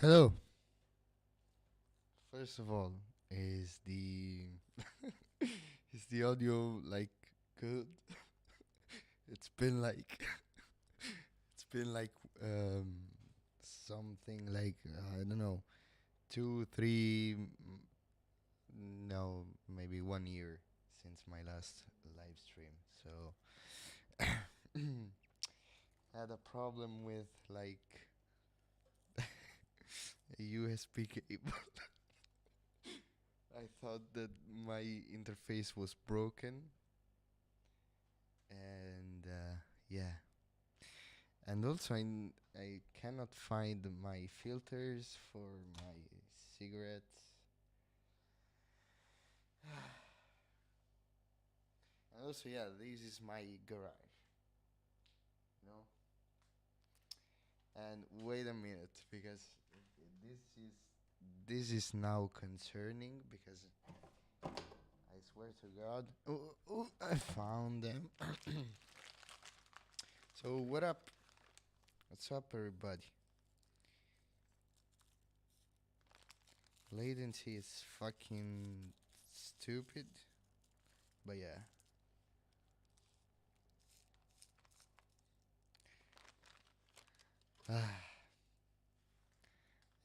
Hello. First of all, is the is the audio like good? It's been like it's been like something like I don't know, 2, 3, no, maybe 1 year since my last live stream. So had a problem with like a USB cable. I thought that my interface was broken, and yeah. And also, I cannot find my filters for my cigarettes. And also, yeah, this is my garage, you know. And wait a minute, because this is now concerning because I swear to God, I found them. So what up? What's up, everybody? Latency is fucking stupid, but yeah.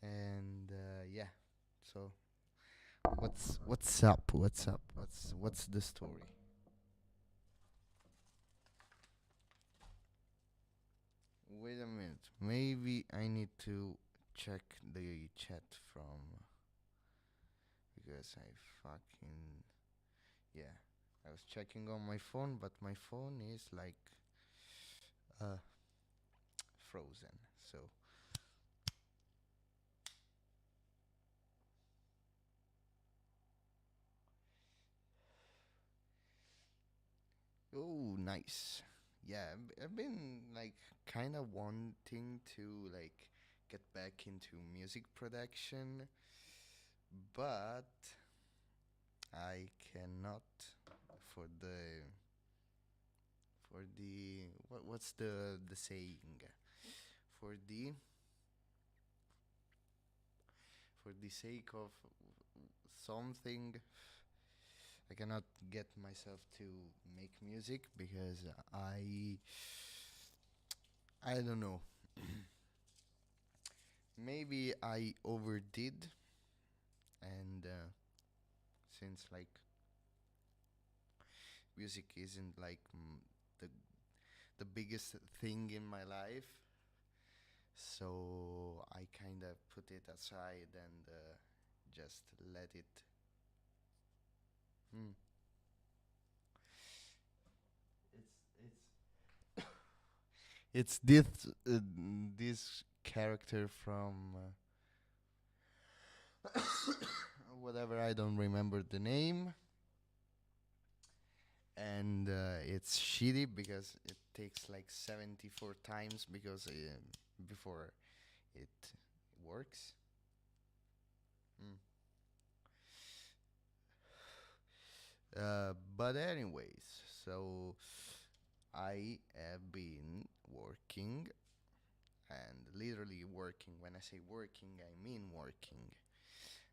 And yeah. So what's up? What's up? What's the story? Wait a minute. Maybe I need to check the chat from because I fucking yeah. I was checking on my phone, but my phone is like uh frozen. So oh, nice. Yeah, I've been like kind of wanting to like get back into music production, but I cannot for the what's the saying for the sake of something. I cannot get myself to make music because I don't know. Maybe I overdid, and since like music isn't like the the biggest thing in my life, so I kind of put it aside and just let it. Hmm. It's it's this character from whatever, I don't remember the name, and it's shitty because it takes like 74 times because before it works. Mm. But anyways, so I have been working, and literally working. When I say working, I mean working.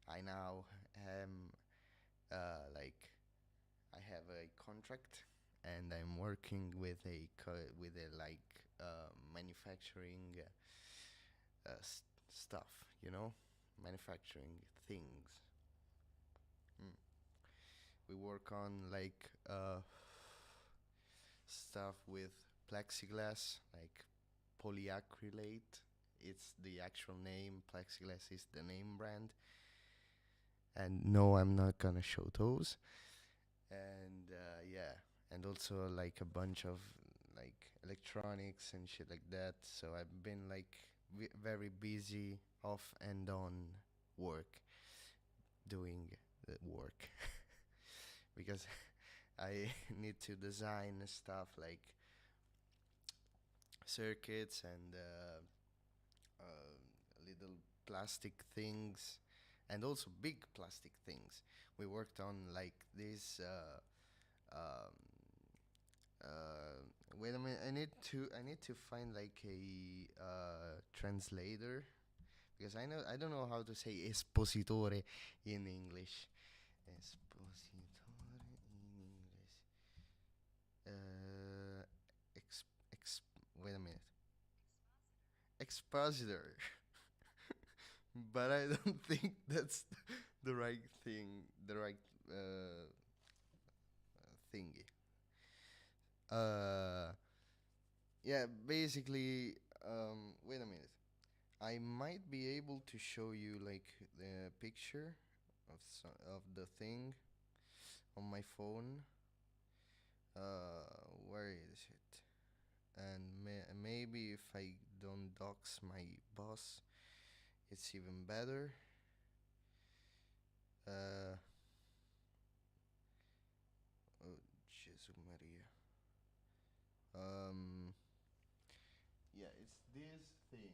I now am like I have a contract, and I'm working with a like manufacturing stuff, manufacturing things. Mm. We work on like stuff with plexiglass, like polyacrylate. It's the actual name. Plexiglass is the name brand. And no, I'm not gonna show those. And yeah, and also like a bunch of like electronics and shit like that. So I've been like very busy off and on work, doing the work because I need to design stuff like circuits and uh, little plastic things, and also big plastic things. We worked on like this. Um, Wait a minute. I need to find like a translator because I don't know how to say espositore in English. Espositore in English. Uh, ex, ex, wait a minute. Expositor. But I don't think that's the right thing, the right uh, thingy. Uh, yeah, basically, wait a minute. I might be able to show you like the picture of the thing on my phone. Where is it? And maybe if I don't dox my boss, it's even better. Uh, oh, Jesus Maria. Um, yeah, it's this thing,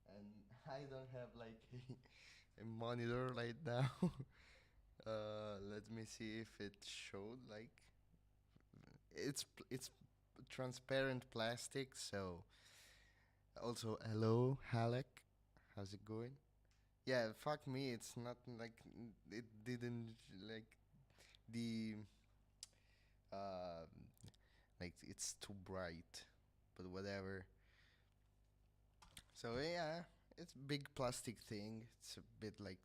and I don't have like a monitor right now. Let me see if it showed like it's transparent plastic. So also, hello, Halek, how's it going? Yeah, fuck me. It's not like it didn't like the uh like it's too bright, but whatever. So yeah, it's big plastic thing. It's a bit like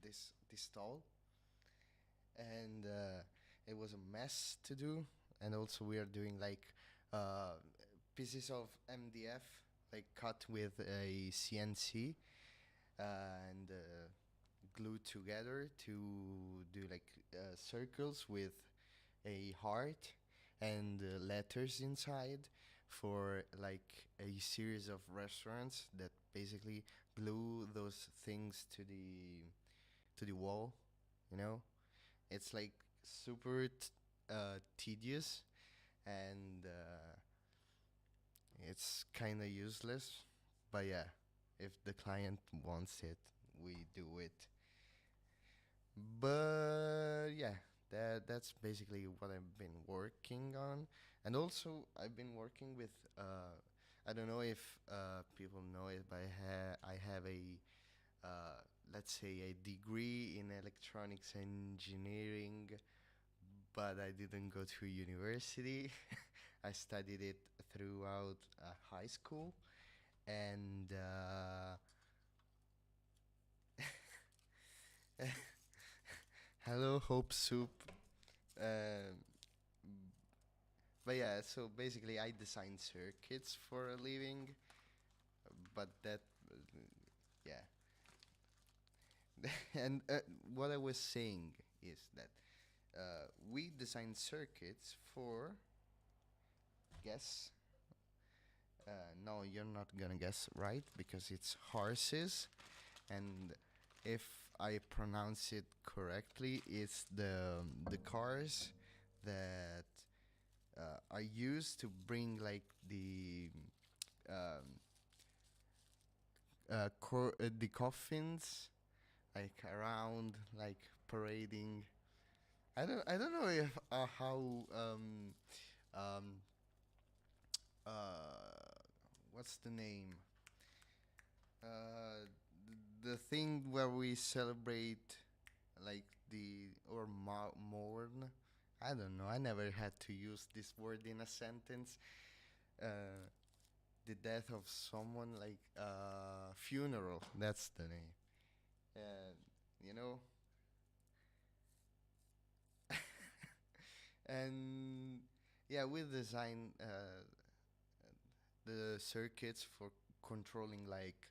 this tall, and it was a mess to do. And also we are doing like uh, pieces of MDF like cut with a CNC and glued together to do like circles with a heart and letters inside for like a series of restaurants that basically glue those things to the wall, you know. It's like super tedious, and it's kind of useless, but yeah, if the client wants it, we do it. But yeah, that's basically what I've been working on. And also I've been working with I don't know if people know it, but I have a let's say a degree in electronics engineering, but I didn't go to university. I studied it throughout high school, and hello, Hope Soup. Um, but yeah, so basically, I design circuits for a living, but that, yeah. And what I was saying is that we design circuits for, guess, no, you're not gonna guess right because it's horses, and if I pronounce it correctly, it's the cars that are used to bring like um, the coffins like around, like parading. I don't know if how um what's the name, the thing where we celebrate like the or mourn. I don't know. I never had to use this word in a sentence. Uh, the death of someone, like funeral. That's the name. And you know, and yeah, we design the circuits for controlling like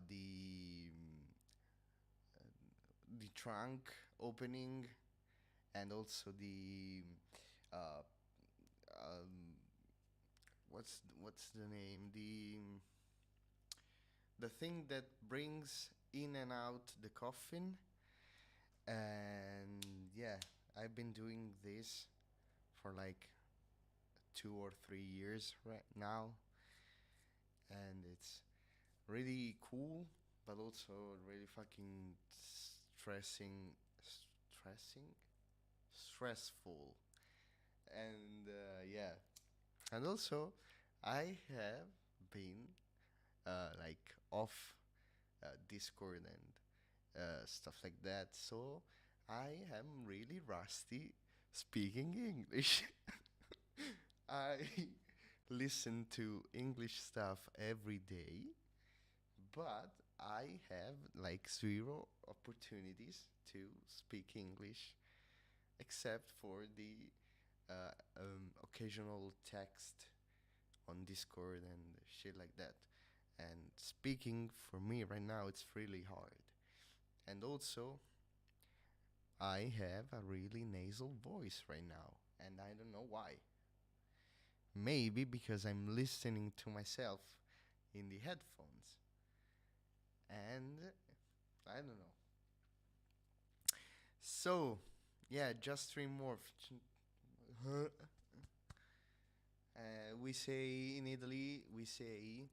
the trunk opening, and also the uh, um, what's the name, the thing that brings in and out the coffin. And yeah, I've been doing this for like 2 or 3 years right now, and it's really cool, but also really fucking stressing, stressing, stressful, and yeah. And also, I have been like off Discord and stuff like that. So I am really rusty speaking English. I listen to English stuff every day, but I have like zero opportunities to speak English except for the occasional text on Discord and shit like that. And speaking for me right now, it's really hard. And also, I have a really nasal voice right now, and I don't know why. Maybe because I'm listening to myself in the headphones, and I don't know. So, yeah, just three more. We say in Italy, we say,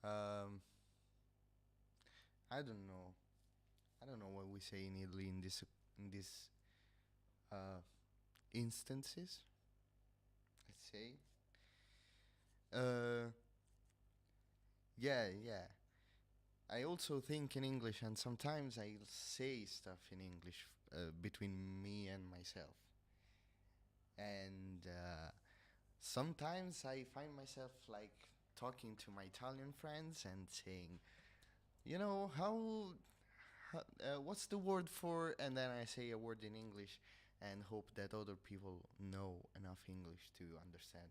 um, I don't know. I don't know what we say in Italy in this uh, instances. Let's say, uh, yeah, yeah. I also think in English, and sometimes I say stuff in English between me and myself. And sometimes I find myself like talking to my Italian friends and saying, you know, what's the word for, and then I say a word in English and hope that other people know enough English to understand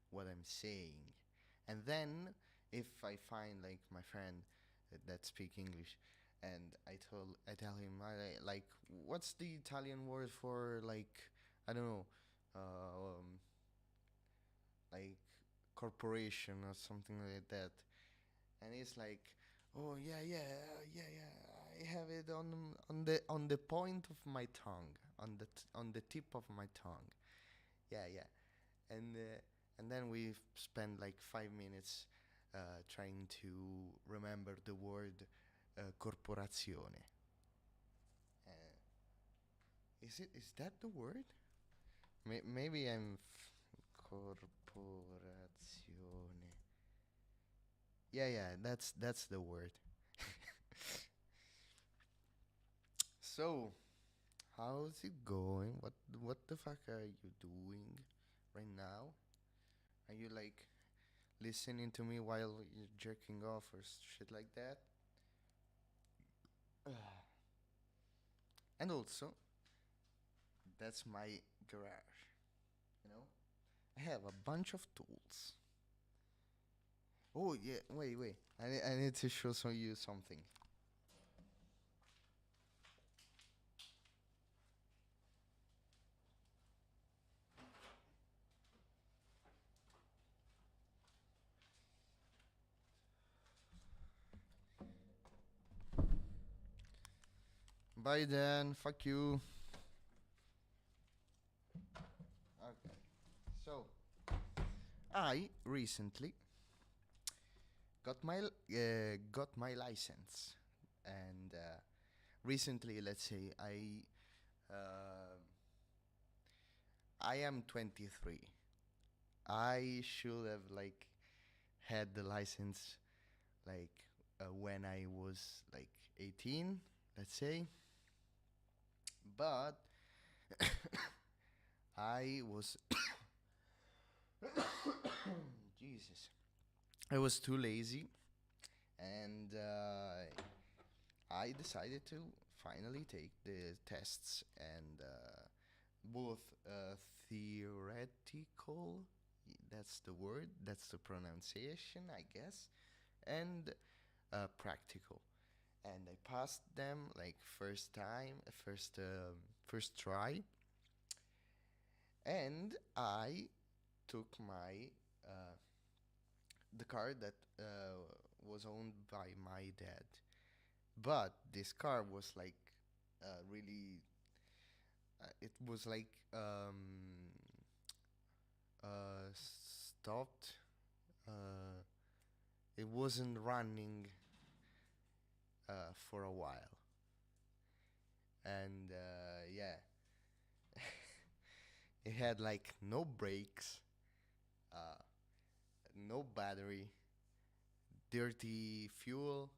what I'm saying. And then if I find like my friend that speak English, and I tell him like what's the Italian word for like I don't know, like corporation or something like that, and he's like, oh yeah yeah yeah yeah, I have it on the point of my tongue, on the tip of my tongue. Yeah, yeah. And then we spend like 5 minutes trying to remember the word corporazione. Is that the word? Maybe corporazione. Yeah, yeah, that's the word. So, how's it going? What the fuck are you doing right now? Are you like listening to me while you're jerking off or shit like that? And also, that's my garage. You know, I have a bunch of tools. Oh yeah, wait. I need to show you something. Bye then. Fuck you. Okay. So I recently got my license, and recently, let's say I am 23. I should have like had the license like when I was like 18, let's say. But I was Jesus. I was too lazy, and I decided to finally take the tests, and both theoretical, that's the word, that's the pronunciation, I guess, and practical. And I passed them like first time, first try, and I took my the car that was owned by my dad. But this car was like really, it was like stopped. Uh, it wasn't running for a while, and yeah, it had like no brakes, no battery, dirty fuel,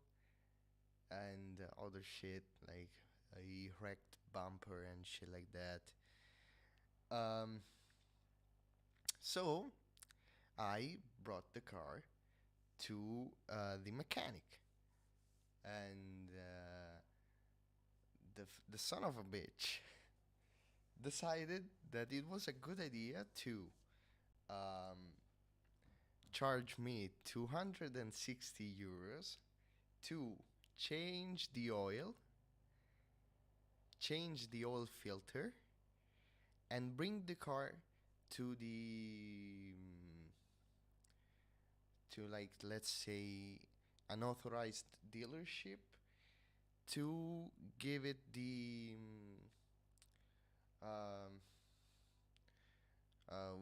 and other shit like a wrecked bumper and shit like that. Um, so I brought the car to the mechanic, and the son of a bitch decided that it was a good idea to um, charge me 260 euros to change the oil, change the oil filter, and bring the car to the to, like, let's say, an authorized dealership to give it the um, uh,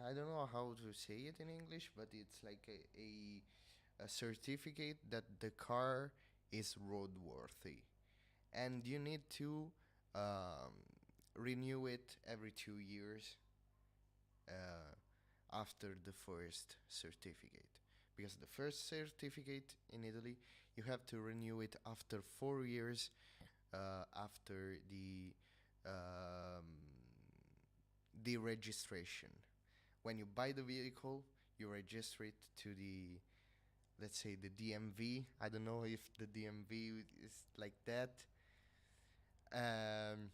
I don't know how to say it in English, but it's like a certificate that the car is roadworthy, and you need to um, renew it every 2 years after the first certificate. Because the first certificate in Italy, you have to renew it after 4 years after the registration. When you buy the vehicle, you register it to the, let's say, the DMV. I don't know if the DMV is like that. Um,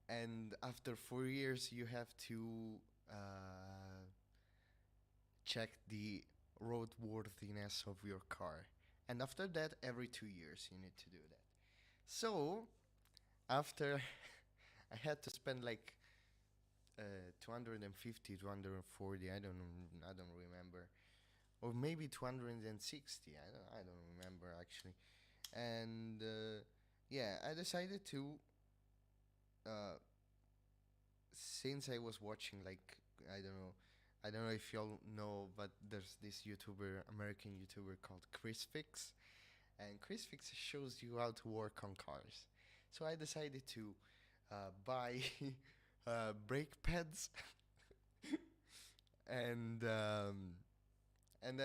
and after 4 years, you have to check the roadworthiness of your car. And after that, every 2 years, you need to do that. So, after I had to spend like 250, 240, I don't remember. Or maybe 260, I don't remember actually. And yeah, I decided to, uh, since I was watching, like, I don't know if y'all know, but there's this YouTuber, American YouTuber called Chris Fix, and Chris Fix shows you how to work on cars. So I decided to buy brake pads, and I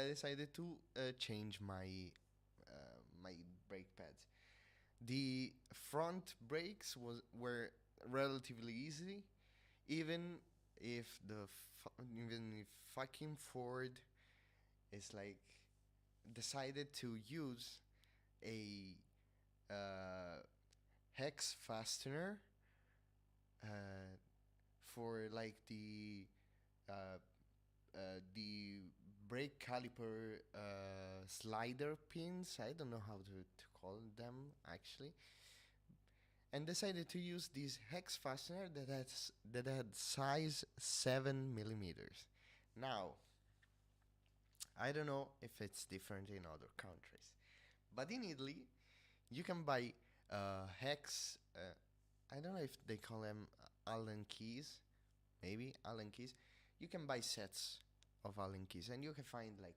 decided to change my brake pads. The front brakes were relatively easy, even if even if fucking Ford is like decided to use a uh, hex fastener uh, for like the brake caliper slider pins. I don't know how to call them actually, and decided to use this hex fastener that had size 7 millimeters. Now, I don't know if it's different in other countries, but in Italy, you can buy hex. I don't know if they call them Allen keys, maybe Allen keys. You can buy sets of Allen keys, and you can find like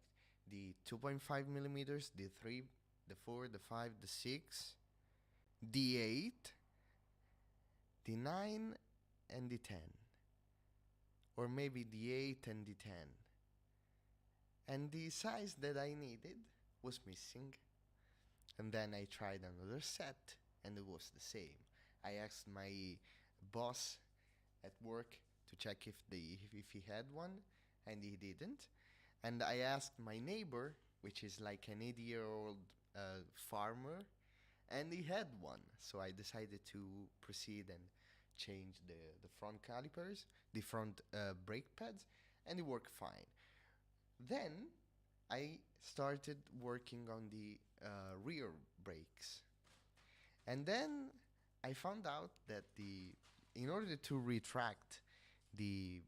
the 2.5 millimeters, the 3, the 4, the 5, the 6, the 8, the 9, and the 10. Or maybe the 8 and the 10. And the size that I needed was missing. And then I tried another set, and it was the same. I asked my boss at work to check if he had one, and he didn't. And I asked my neighbor, which is like an 80-year-old farmer, and he had one. So I decided to proceed and change the front calipers, the front brake pads, and it worked fine. Then I started working on the rear brakes, and then I found out that in order to retract the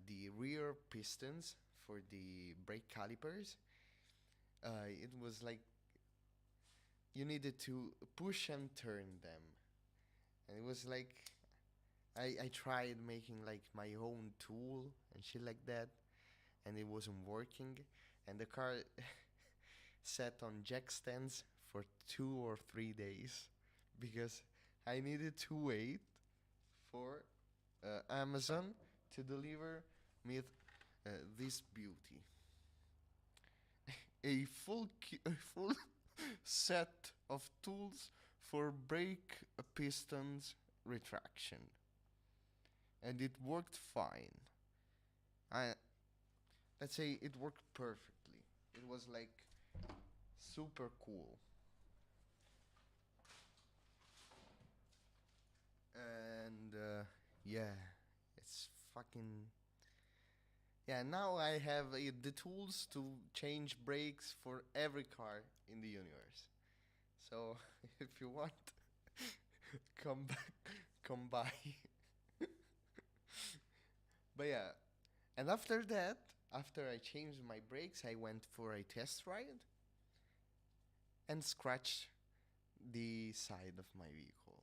the rear pistons for the brake calipers, it was like you needed to push and turn them, and it was like I tried making like my own tool and shit like that, and it wasn't working, and the car sat on jack stands for 2 or 3 days because I needed to wait for Amazon to deliver me this beauty. a full set of tools for brake pistons retraction, and it worked fine. I Let's say it worked perfectly. It was like super cool. And yeah, it's fucking yeah. Now I have the tools to change brakes for every car in the universe. So if you want, come back, come by. But yeah, and after that, after I changed my brakes, I went for a test ride and scratched the side of my vehicle.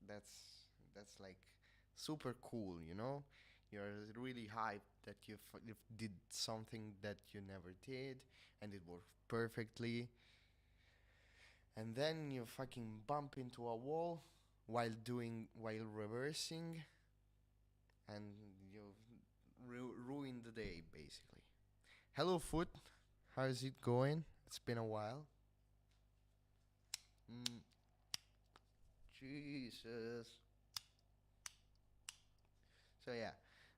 That's like super cool, you know. You're really hyped that you did something that you never did, and it worked perfectly. And then you fucking bump into a wall while reversing, and you ruin the day basically. Hello, Foot. How's it going? It's been a while. Mm, Jesus. So yeah,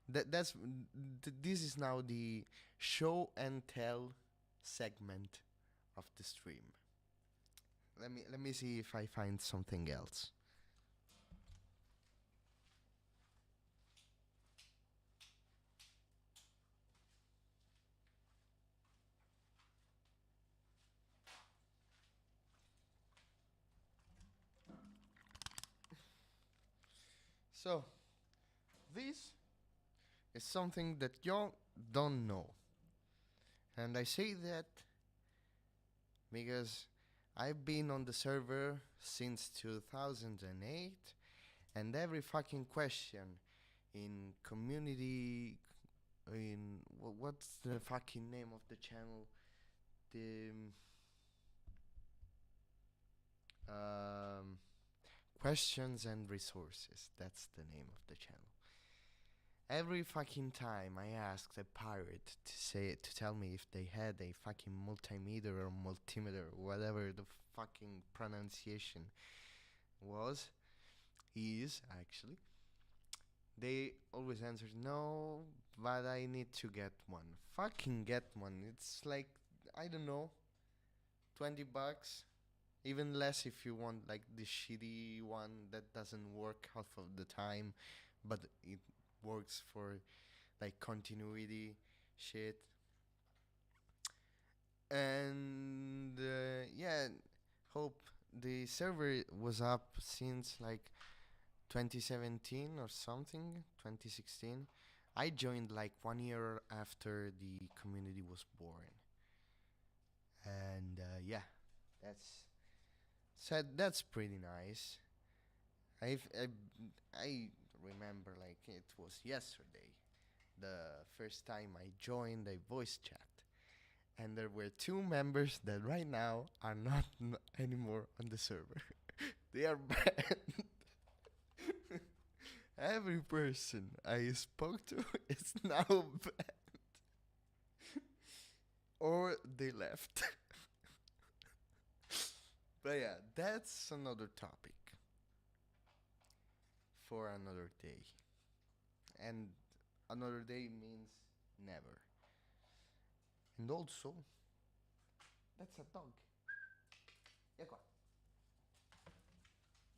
this is now the show and tell segment of the stream. Let me see if I find something else. So this is something that you don't know, and I say that because I've been on the server since 2008, and every fucking question in community, in what's the fucking name of the channel, the um, questions and resources, that's the name of the channel. Every fucking time I asked a pirate to tell me if they had a fucking multimeter or multimeter, whatever the fucking pronunciation was, is actually, they always answered no, but I need to get one. Fucking get one. It's like, I don't know, 20 bucks. Even less if you want like the shitty one that doesn't work half of the time, but it works for like continuity shit. And yeah, hope the server was up since like 2017 or something, 2016. I joined like 1 year after the community was born. And yeah, that's that's pretty nice. I've, I I remember like it was yesterday, the first time I joined a voice chat, and there were two members that right now are not anymore on the server. They are banned. Every person I spoke to is now banned, or they left. But yeah, that's another topic for another day. And another day means never. And also, that's a dog. Yeah, go on.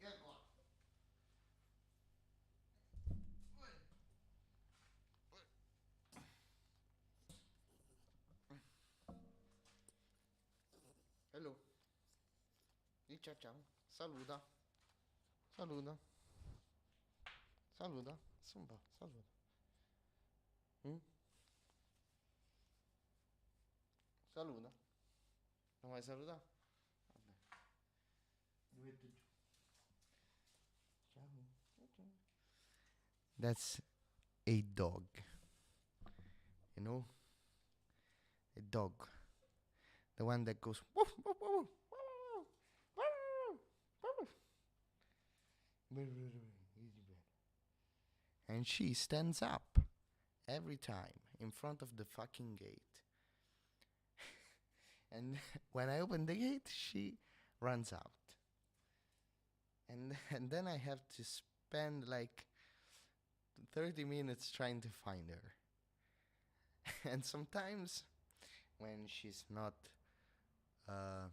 Yeah, go on. Hello. Di ciao ciao. Saluda. Saluda. Saluda. Zumba. Saluda. ¿Mm? Saluda. ¿No vai saludar? That's a dog. You know? A dog. The one that goes woof, woof, woof, woof, and she stands up every time in front of the fucking gate. And when I open the gate, she runs out. And then I have to spend like 30 minutes trying to find her. And sometimes when she's not uh,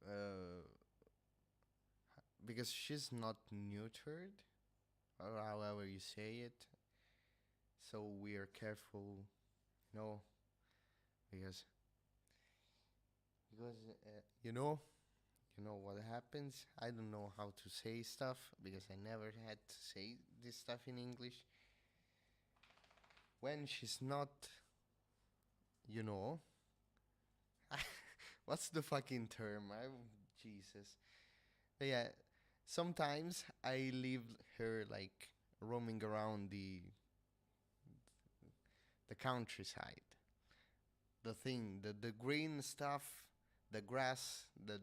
uh, because she's not neutered, or however you say it, so we are careful, no, because you know, what happens. I don't know how to say stuff because I never had to say this stuff in English. When she's not, you know, what's the fucking term? Jesus. But yeah, sometimes I leave her like roaming around the countryside. The green stuff, the grass, the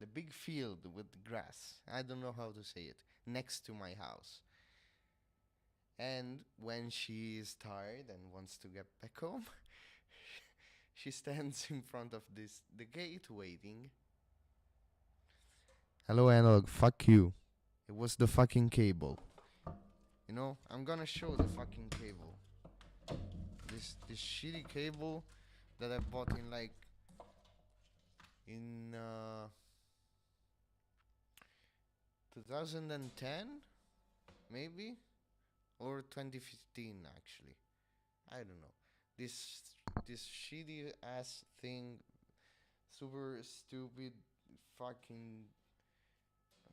big field with grass. I don't know how to say it. Next to my house. And when she is tired and wants to get back home, she stands in front of the gate waiting. Hello, analog. Fuck you. It was the fucking cable. I'm gonna show the fucking cable. This shitty cable that I bought in 2010, maybe, or 2015 actually. I don't know. This this shitty ass thing, super stupid, fucking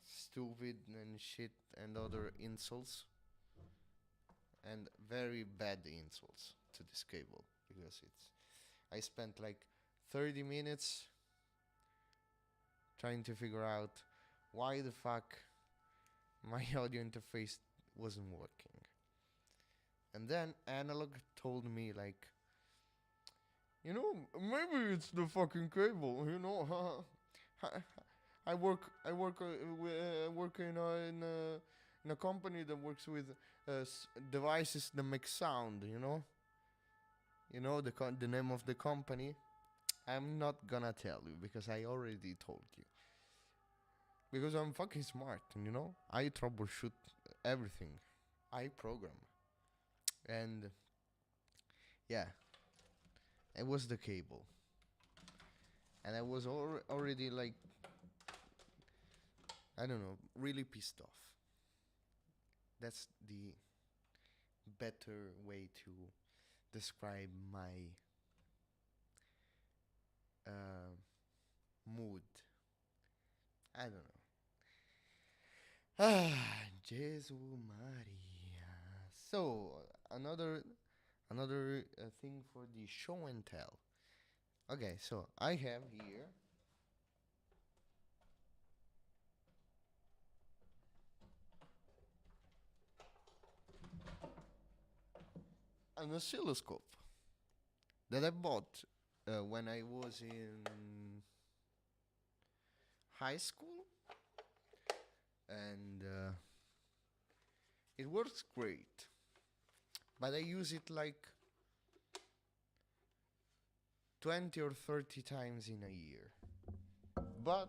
stupid and shit and other insults, and very bad insults to this cable because I spent like 30 minutes trying to figure out why the fuck my audio interface wasn't working. And then Analog told me like, maybe it's the fucking cable. I work in a company that works with devices that make sound. The name of the company. I'm not gonna tell you because I already told you. Because I'm fucking smart, I troubleshoot everything. I program. And yeah, it was the cable. And I was already like, I don't know, really pissed off. That's the better way to describe my mood. I don't know. Ah, Jesu Maria. So another thing for the show and tell. Okay, so I have here an oscilloscope that I bought when I was in high school, and it works great. But I use it like 20 or 30 times in a year. But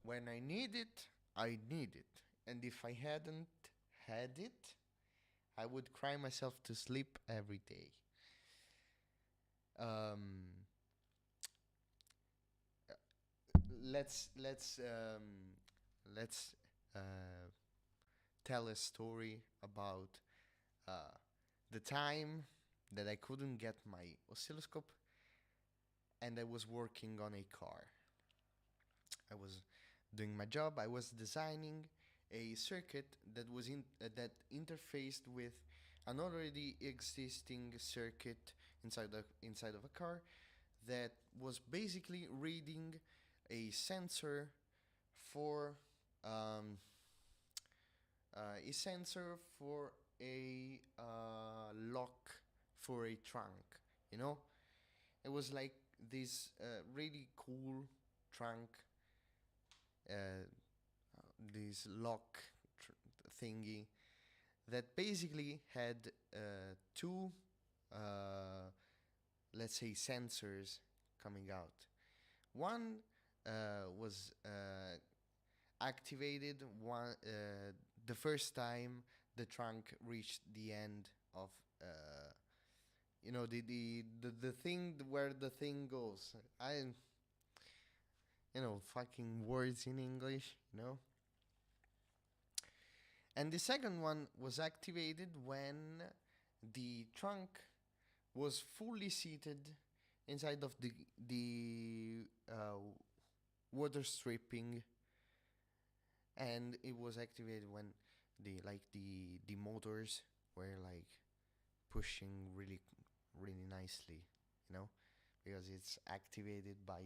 when I need it, I need it. And if I hadn't had it, I would cry myself to sleep every day. Let's tell a story about the time that I couldn't get my oscilloscope and I was working on a car. I was doing my job. I was designing a circuit that that interfaced with an already existing circuit inside of a car that was basically reading a sensor for um, a sensor for a lock for a trunk. It was like this really cool trunk, uh, this lock thingy that basically had two, uh, let's say, sensors coming out. One was activated the first time the trunk reached the end of the thing where the thing goes. Fucking words in English, And the second one was activated when the trunk was fully seated inside of the water stripping, and it was activated when the motors were like pushing really nicely, you know, because it's activated by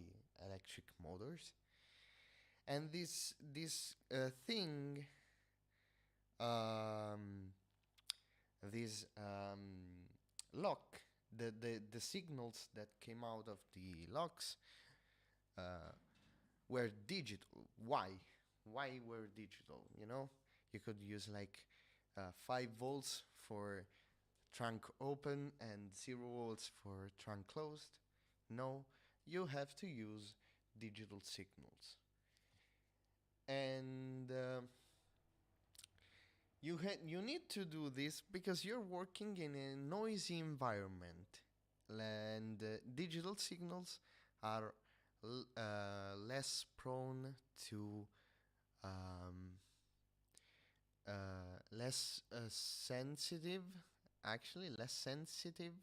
electric motors. And this thing, um, this lock, the signals that came out of the locks uh, were digital. Why? Why were digital? You could use like 5 volts for trunk open and 0 volts for trunk closed. No, you have to use digital signals. And you need to do this because you're working in a noisy environment, and digital signals are less prone to less sensitive, actually less sensitive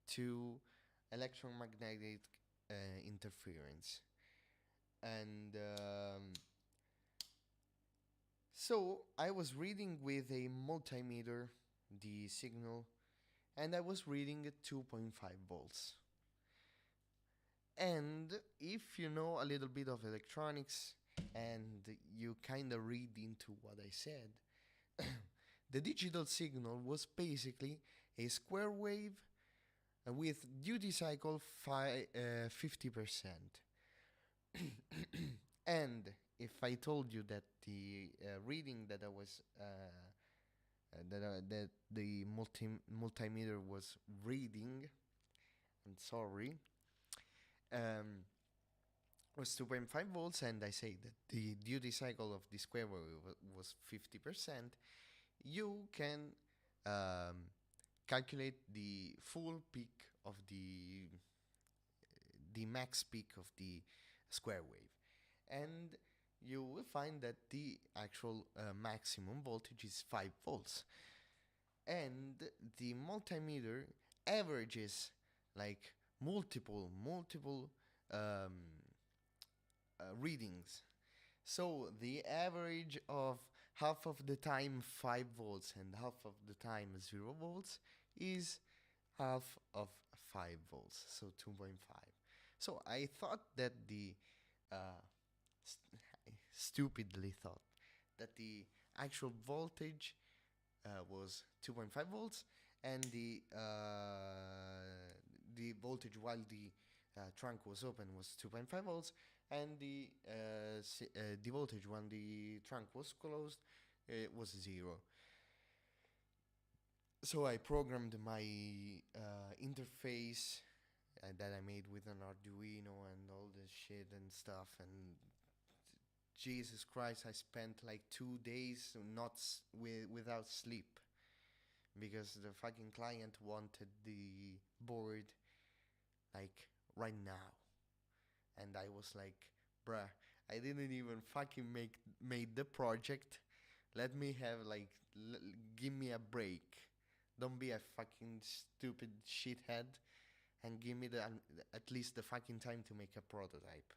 to electromagnetic interference. And so I was reading with a multimeter the signal, and I was reading at 2.5 volts. And if you know a little bit of electronics and you kind of read into what I said, the digital signal was basically a square wave with duty cycle 50%. And if I told you that the reading that I was that the multimeter was reading, I'm sorry, um, was 2.5 volts, and I say that the duty cycle of the square wave was 50%, you can calculate the full peak of the max peak of the square wave, and you will find that the actual maximum voltage is 5 volts, and the multimeter averages like multiple readings. So the average of half of the time 5 volts and half of the time 0 volts is half of 5 volts, so 2.5. So I thought that st- stupidly thought that the actual voltage was 2.5 volts, and the voltage while the trunk was open was 2.5 volts, and the voltage when the trunk was closed was 0. So I programmed my interface that I made with an Arduino and all this shit and stuff, and Jesus Christ, I spent like 2 days without sleep because the fucking client wanted the board like right now, and I was like, bruh, I didn't even fucking made the project. Let me have like, give me a break. Don't be a fucking stupid shithead, and give me at least the fucking time to make a prototype.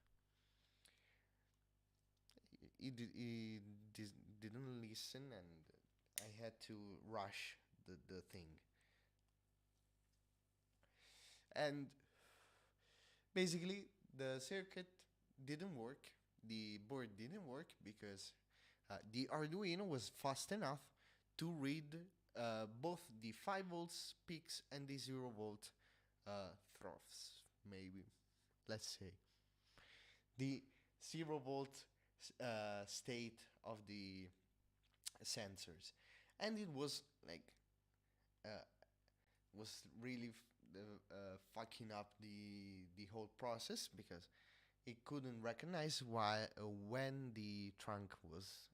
He didn't listen, and I had to rush the thing. And basically, the circuit didn't work. The board didn't work because the Arduino was fast enough to read both the 5 volts peaks and the 0 volt troughs, maybe. Let's say the 0 volt state of the sensors. and it was like uh, was really fucking up the whole process because it couldn't recognize why when the trunk was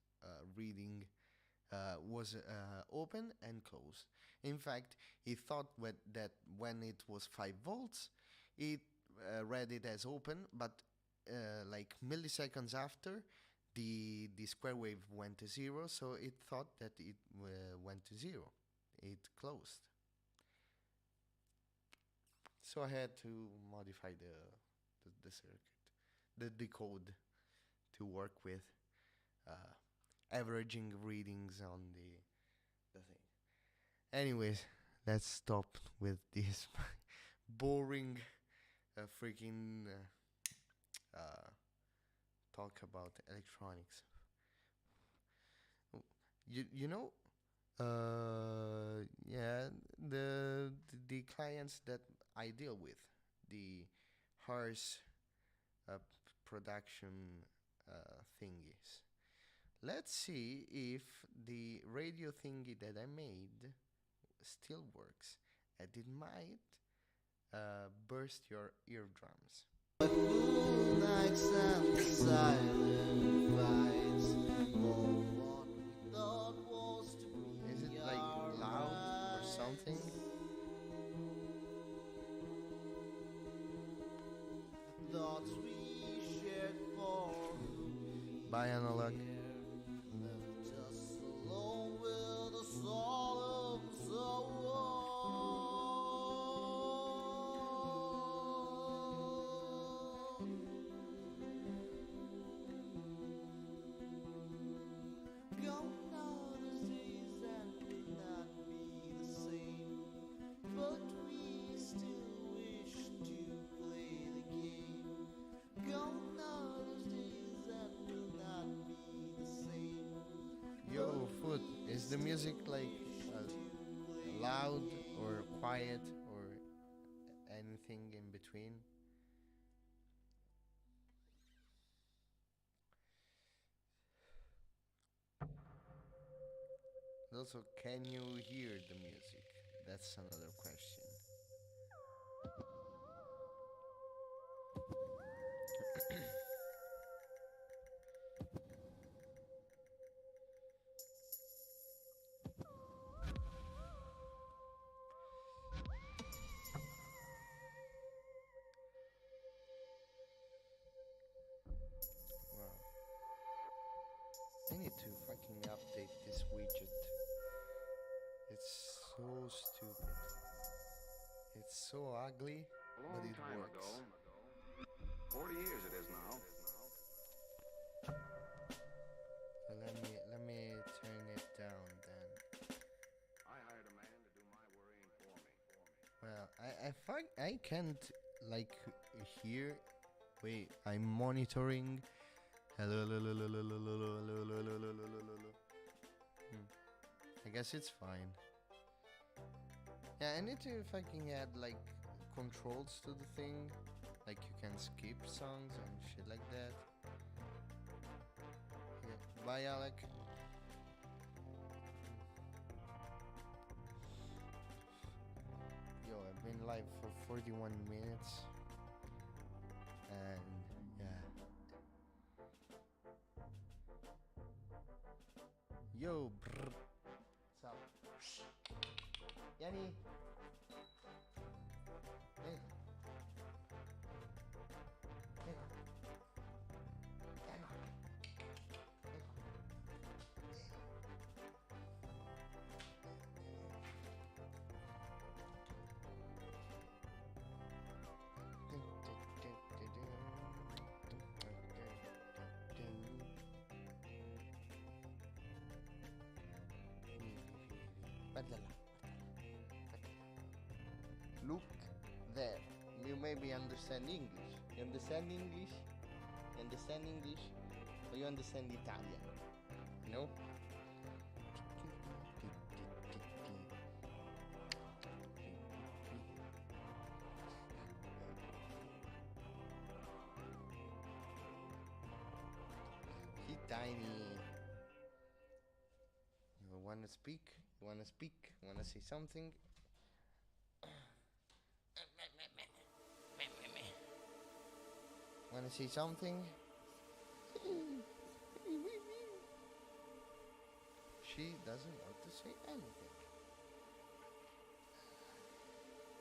open and closed. In fact, he thought that when it was 5 volts, it read it as open, but like milliseconds after, the square wave went to zero, so it thought that it went to zero. It closed. So I had to modify the circuit, the code to work with uh, averaging readings on the thing. Anyways, let's stop with this boring freaking talk about electronics. You know, yeah, the clients that I deal with, the harsh production thingies. Let's see if the radio thingy that I made still works, and it might burst your eardrums. Nights and the silent fights. Is it like loud or something? Thoughts we shared for Bye, analog. Yo, Foot, is the music like loud or quiet or anything in between? Also, can you hear the music? That's another question. Wow. I need to fucking update this widget. It's so stupid. It's so ugly, but it works. Ago. 40 years it is now. Let me turn it down then. I hired a man to do my worrying for me. Well, I can't like hear. Wait, I'm monitoring. Hello, hello, hello, hello, hello, hello, hello, hello, hello, hello, hello. I guess it's fine. Yeah, I need to fucking add like controls to the thing, like you can skip songs and shit like that. Yeah. Bye, Alec. Yo, I've been live for 41 minutes, and yeah. Yo, brr. What's up? Yanni. Hey. Hey. Yanni. Look there. You maybe understand English. You understand English? You understand English? Or you understand Italian? No? He tiny. wanna speak? You wanna speak? Wanna say something? Wanna say something? She doesn't want to say anything.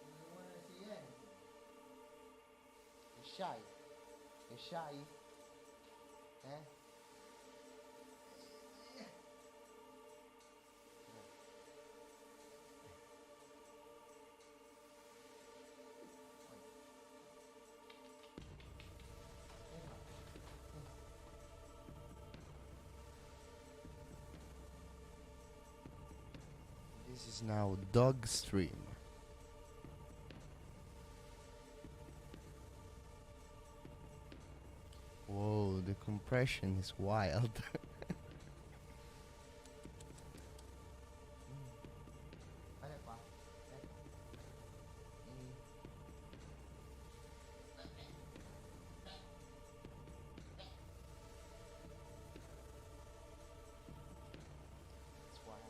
Doesn't wanna say anything. You're shy. You're shy. Eh? This is now dog stream. Whoa, the compression is wild. It's wild.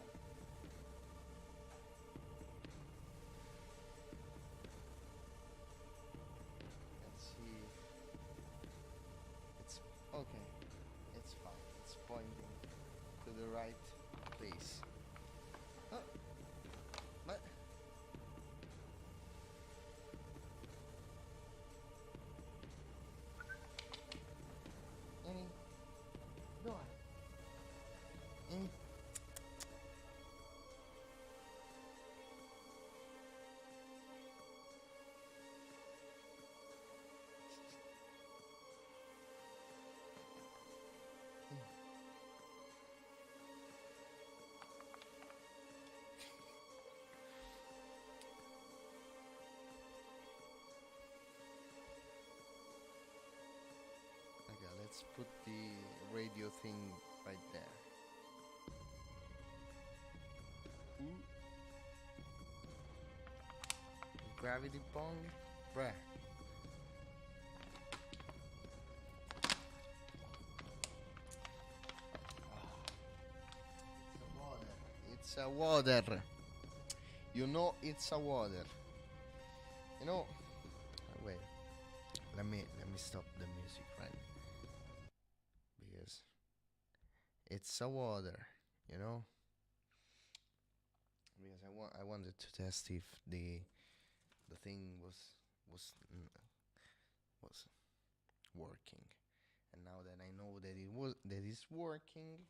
Let's see. It's okay. It's fine. It's pointing to the right place. Oh, but any door. Any okay, let's put the radio thing right there. Ooh. Gravity bong? Bruh. It's a water. You know it's a water. You know. Wait. Let me stop the music right because it's a water. You know. Because I wanted to test if the thing was was working, and now that I know that it's working,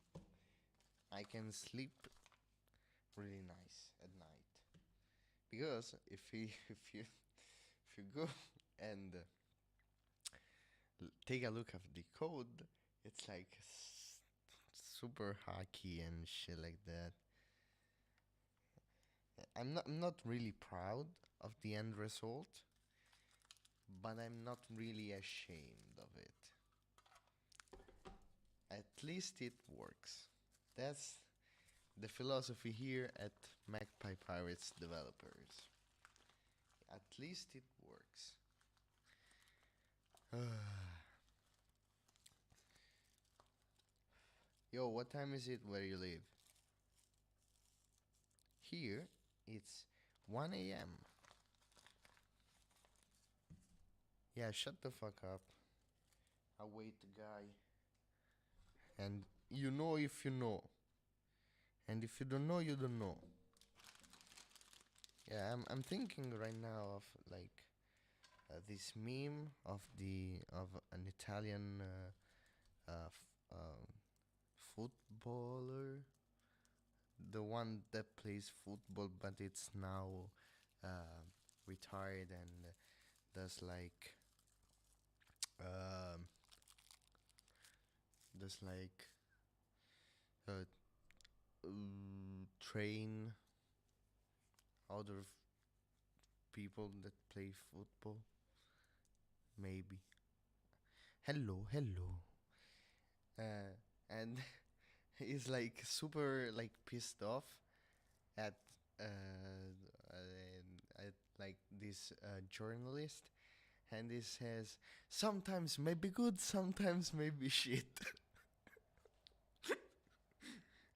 I can sleep really nice at night. Because if you go and take a look at the code, it's like super hacky and shit like that. I'm not really proud of the end result, but I'm not really ashamed of it. At least it works. That's the philosophy here at Magpie Pirates developers. At least it works. Yo, what time is it where you live? Here, it's 1 a.m. Yeah, shut the fuck up. I wait, guy. And you know if you know. And if you don't know, you don't know. Yeah, I'm thinking right now of like this meme of an Italian footballer, the one that plays football, but it's now uh, retired and does like um, does like uh, train other people that play football. Maybe. Hello, hello. And he's like super like pissed off at at like this journalist, and he says sometimes maybe good, sometimes maybe shit.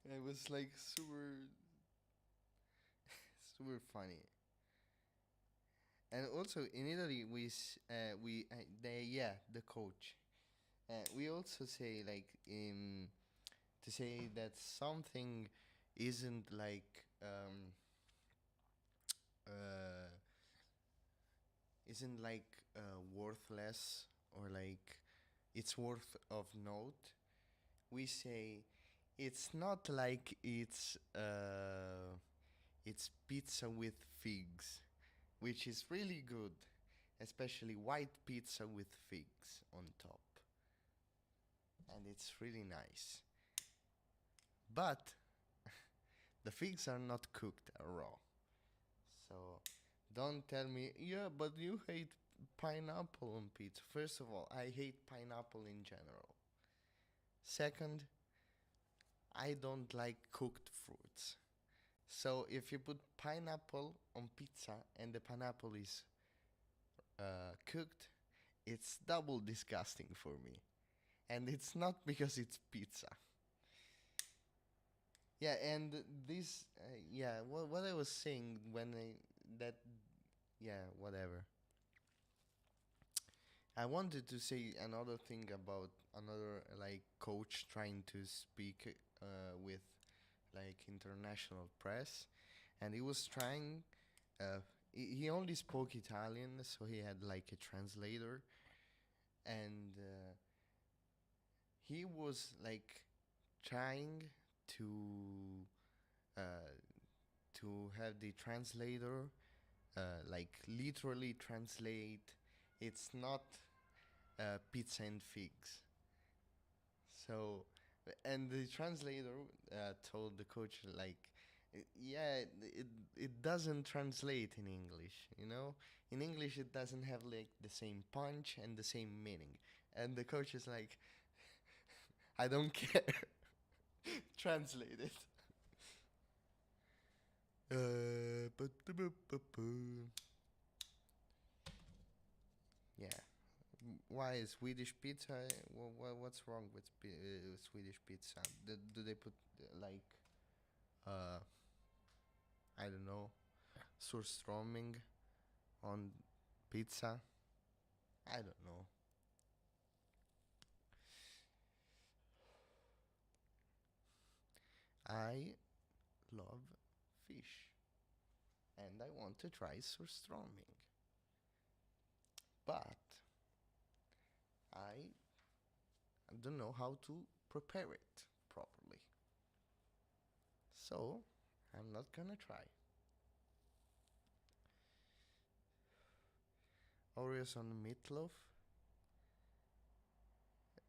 It was like super funny. And also in Italy, the coach. We also say like to say that something isn't like uh, worthless, or like it's worth of note. We say it's not like it's pizza with figs, which is really good, especially white pizza with figs on top, and it's really nice. But the figs are not cooked raw. So don't tell me, yeah, but you hate pineapple on pizza. First of all, I hate pineapple in general. Second, I don't like cooked fruits. So if you put pineapple on pizza and the pineapple is cooked, it's double disgusting for me. And it's not because it's pizza. Yeah, and what I was saying when that, yeah, whatever. I wanted to say another thing about another like coach trying to speak with like international press, and he was trying. He only spoke Italian, so he had like a translator, and he was like trying to uh, have the translator like literally translate. It's not pizza and figs. So, and the translator told the coach like, yeah, it doesn't translate in English. You know, in English it doesn't have like the same punch and the same meaning. And the coach is like, I don't care. Translate it. Yeah. Why is Swedish pizza? What's wrong with Swedish pizza? Do they put like uh I don't know, surströmming on pizza? I don't know. I love fish and I want to try surströmming, but I don't know how to prepare it properly. So I'm not gonna try. Oreos on meatloaf?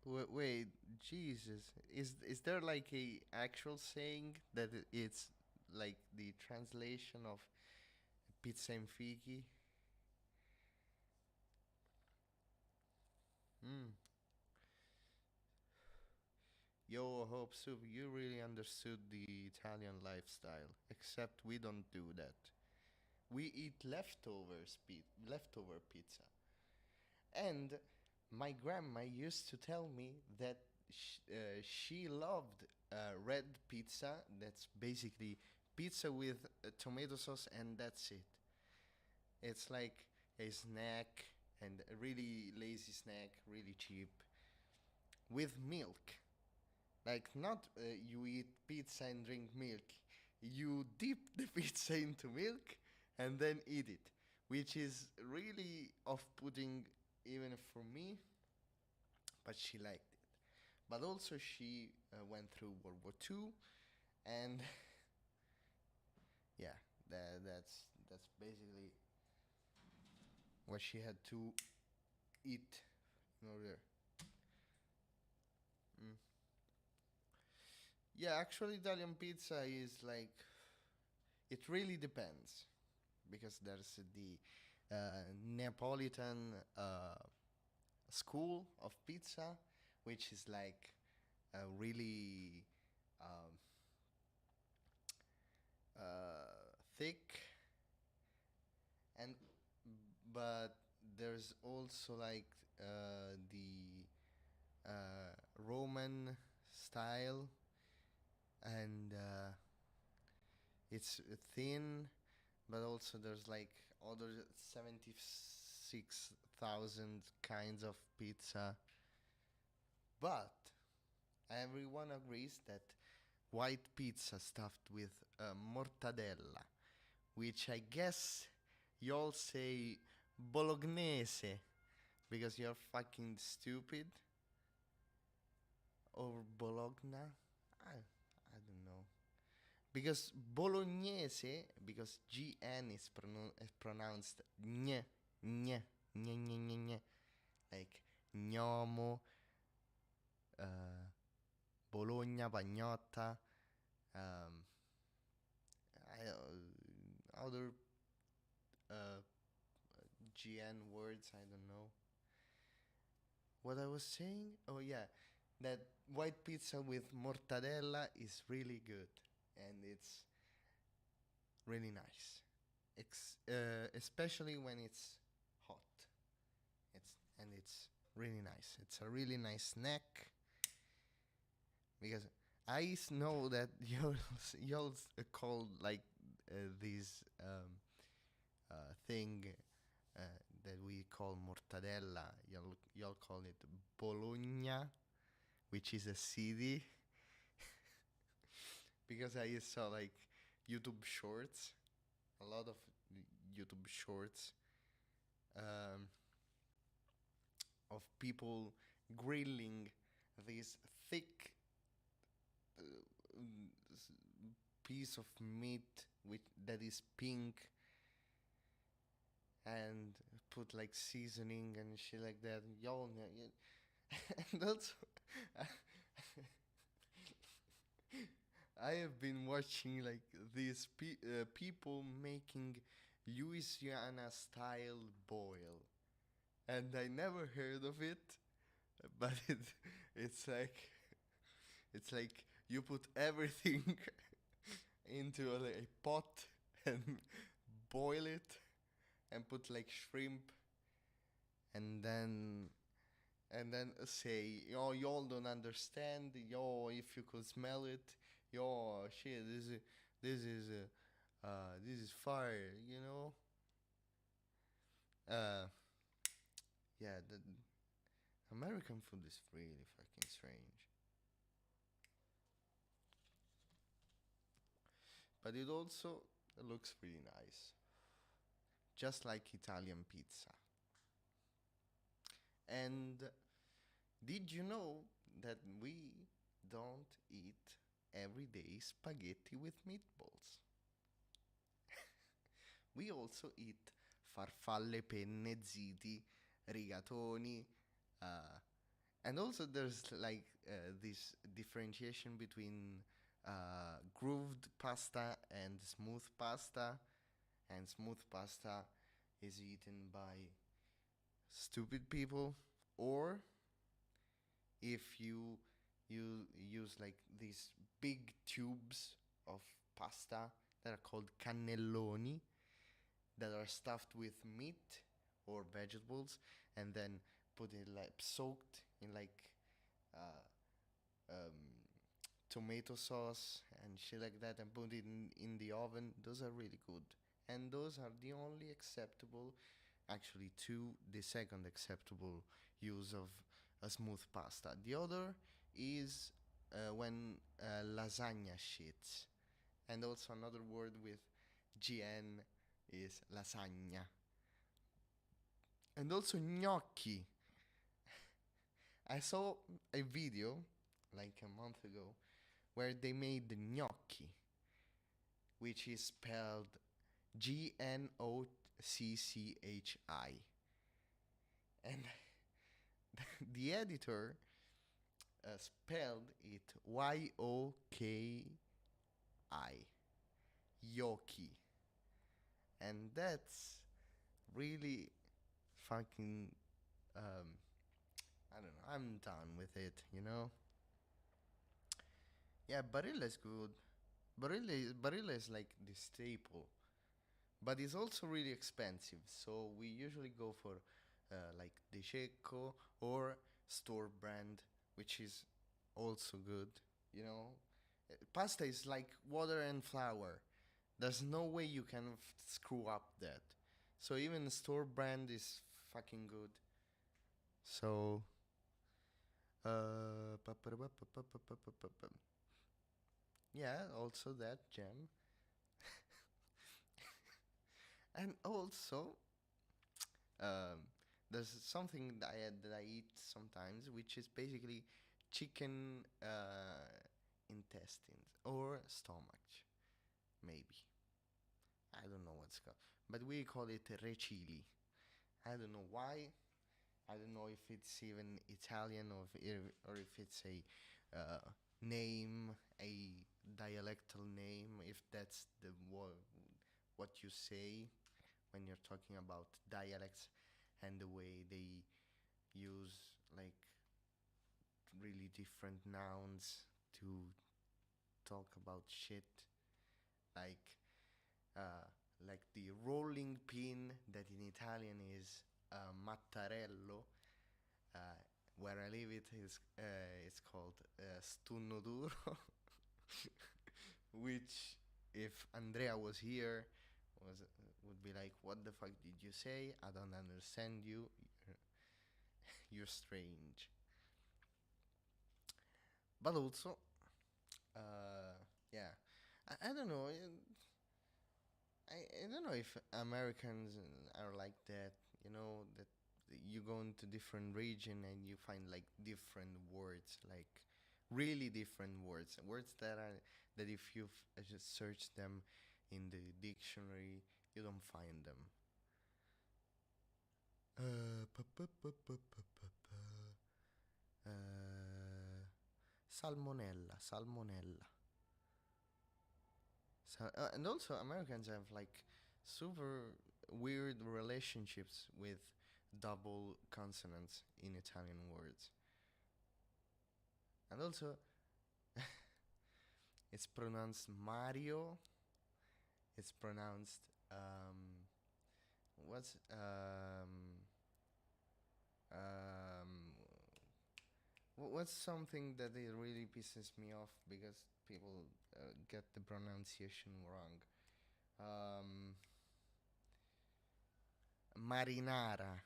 Wait, Jesus. Is there like a actual saying that it's like the translation of pizza and fighi? Hmm. Yo, hope soup, you really understood the Italian lifestyle. Except we don't do that. We eat leftover pizza. And my grandma used to tell me that she loved red pizza. That's basically pizza with tomato sauce, and that's it. It's like a snack, and a really lazy snack, really cheap, with milk. Like, not you eat pizza and drink milk. You dip the pizza into milk and then eat it, which is really off putting even for me, but she liked it. But also, she went through World War II, and yeah, that's basically what she had to eat in order. Mm. Yeah, actually, Italian pizza is like, it really depends, because there's the Neapolitan school of pizza, which is like really um, thick, and but there's also like the Roman style, and It's thin, but also there's like other 76,000 kinds of pizza. But everyone agrees that white pizza stuffed with mortadella, which I guess y'all say bolognese because you're fucking stupid, or bologna. I don't know. Because bolognese, because GN is pronounced ñ, ñ, ñ, ñ, ñ, ñ, like gnomo, uh, Bologna, Pagnotta, um, other uh, GN words, I don't know. What I was saying? Oh, yeah, that white pizza with mortadella is really good and it's really nice. Especially when it's hot. It's really nice. It's a really nice snack because I know that y'all call like this thing uh, that we call mortadella. Y'all call it Bologna, which is a city. Because I saw like YouTube shorts, a lot of YouTube shorts um, of people grilling this thick uh, piece of meat that is pink and put like seasoning and shit like that. Y'all, and also, I have been watching like these people making Louisiana style boil, and I never heard of it, but it's like it's like you put everything into a pot and boil it and put like shrimp and then say, yo, y'all don't understand, yo, if you could smell it, yo, shit, this is fire, you know. Uh, yeah, the American food is really fucking strange, but it also looks really nice, just like Italian pizza. And did you know that we don't eat everyday spaghetti with meatballs? We also eat farfalle, penne, ziti, rigatoni, uh, and also there's like this differentiation between grooved pasta and smooth pasta, and smooth pasta is eaten by stupid people, or if you use like these big tubes of pasta that are called cannelloni, that are stuffed with meat or vegetables and then put it like soaked in like uh, um, tomato sauce and shit like that and put it in the oven. Those are really good, and those are the only acceptable, actually two, the second acceptable use of a smooth pasta. The other is when lasagna shits, and also another word with gn is lasagna, and also gnocchi. I saw a video like a month ago where they made the gnocchi, which is spelled GNOCCHI, and the editor spelled it YOKI, Yoki, and that's really fucking. I don't know. I'm done with it. You know. Yeah, Barilla is good. Barilla is like the staple, but it's also really expensive. So we usually go for like De Cecco or store brand, which is also good. You know, pasta is like water and flour. There's no way you can screw up that. So even the store brand is fucking good. So yeah, also that gem. And also um, there's something that I eat sometimes, which is basically chicken intestines or stomach, maybe. I don't know what's called, but we call it recili. I don't know why. I don't know if it's even Italian or if it's a name, a dialectal name, if that's what you say when you're talking about dialects and the way they use like really different nouns to talk about shit, like uh, like the rolling pin that in Italian is mattarello. Uh, where I live, it's called stunno duro, which if Andrea was here, was would be like, "What the fuck did you say? I don't understand you. You're strange." But also, yeah, I don't know. I don't know if Americans are like that. You know that you go into different region and you find like different words, like really different words that if you just search them in the dictionary, you don't find them. Salmonella, salmonella. And also Americans have like super weird relationships with double consonants in Italian words. And also it's pronounced Mario. It's pronounced what's um what's something that it really pisses me off because people get the pronunciation wrong. Um, Marinara.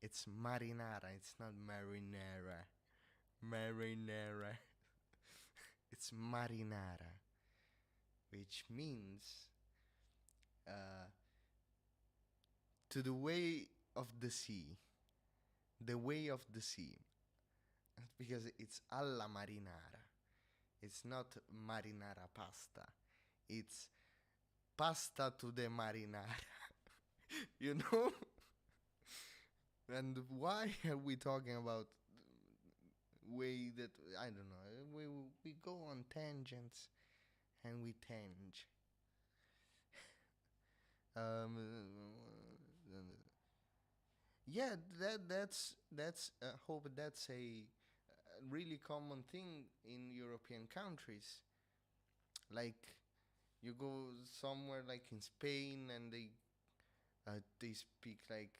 It's marinara. It's not marinara. Marinara. It's marinara, which means uh, to the way of the sea. The way of the sea. Because it's alla marinara. It's not marinara pasta. It's pasta to the marinara. You know? And why are we talking about way that I don't know? We go on tangents and we tange. Um, yeah, that's hope that's a really common thing in European countries. Like you go somewhere like in Spain and they speak like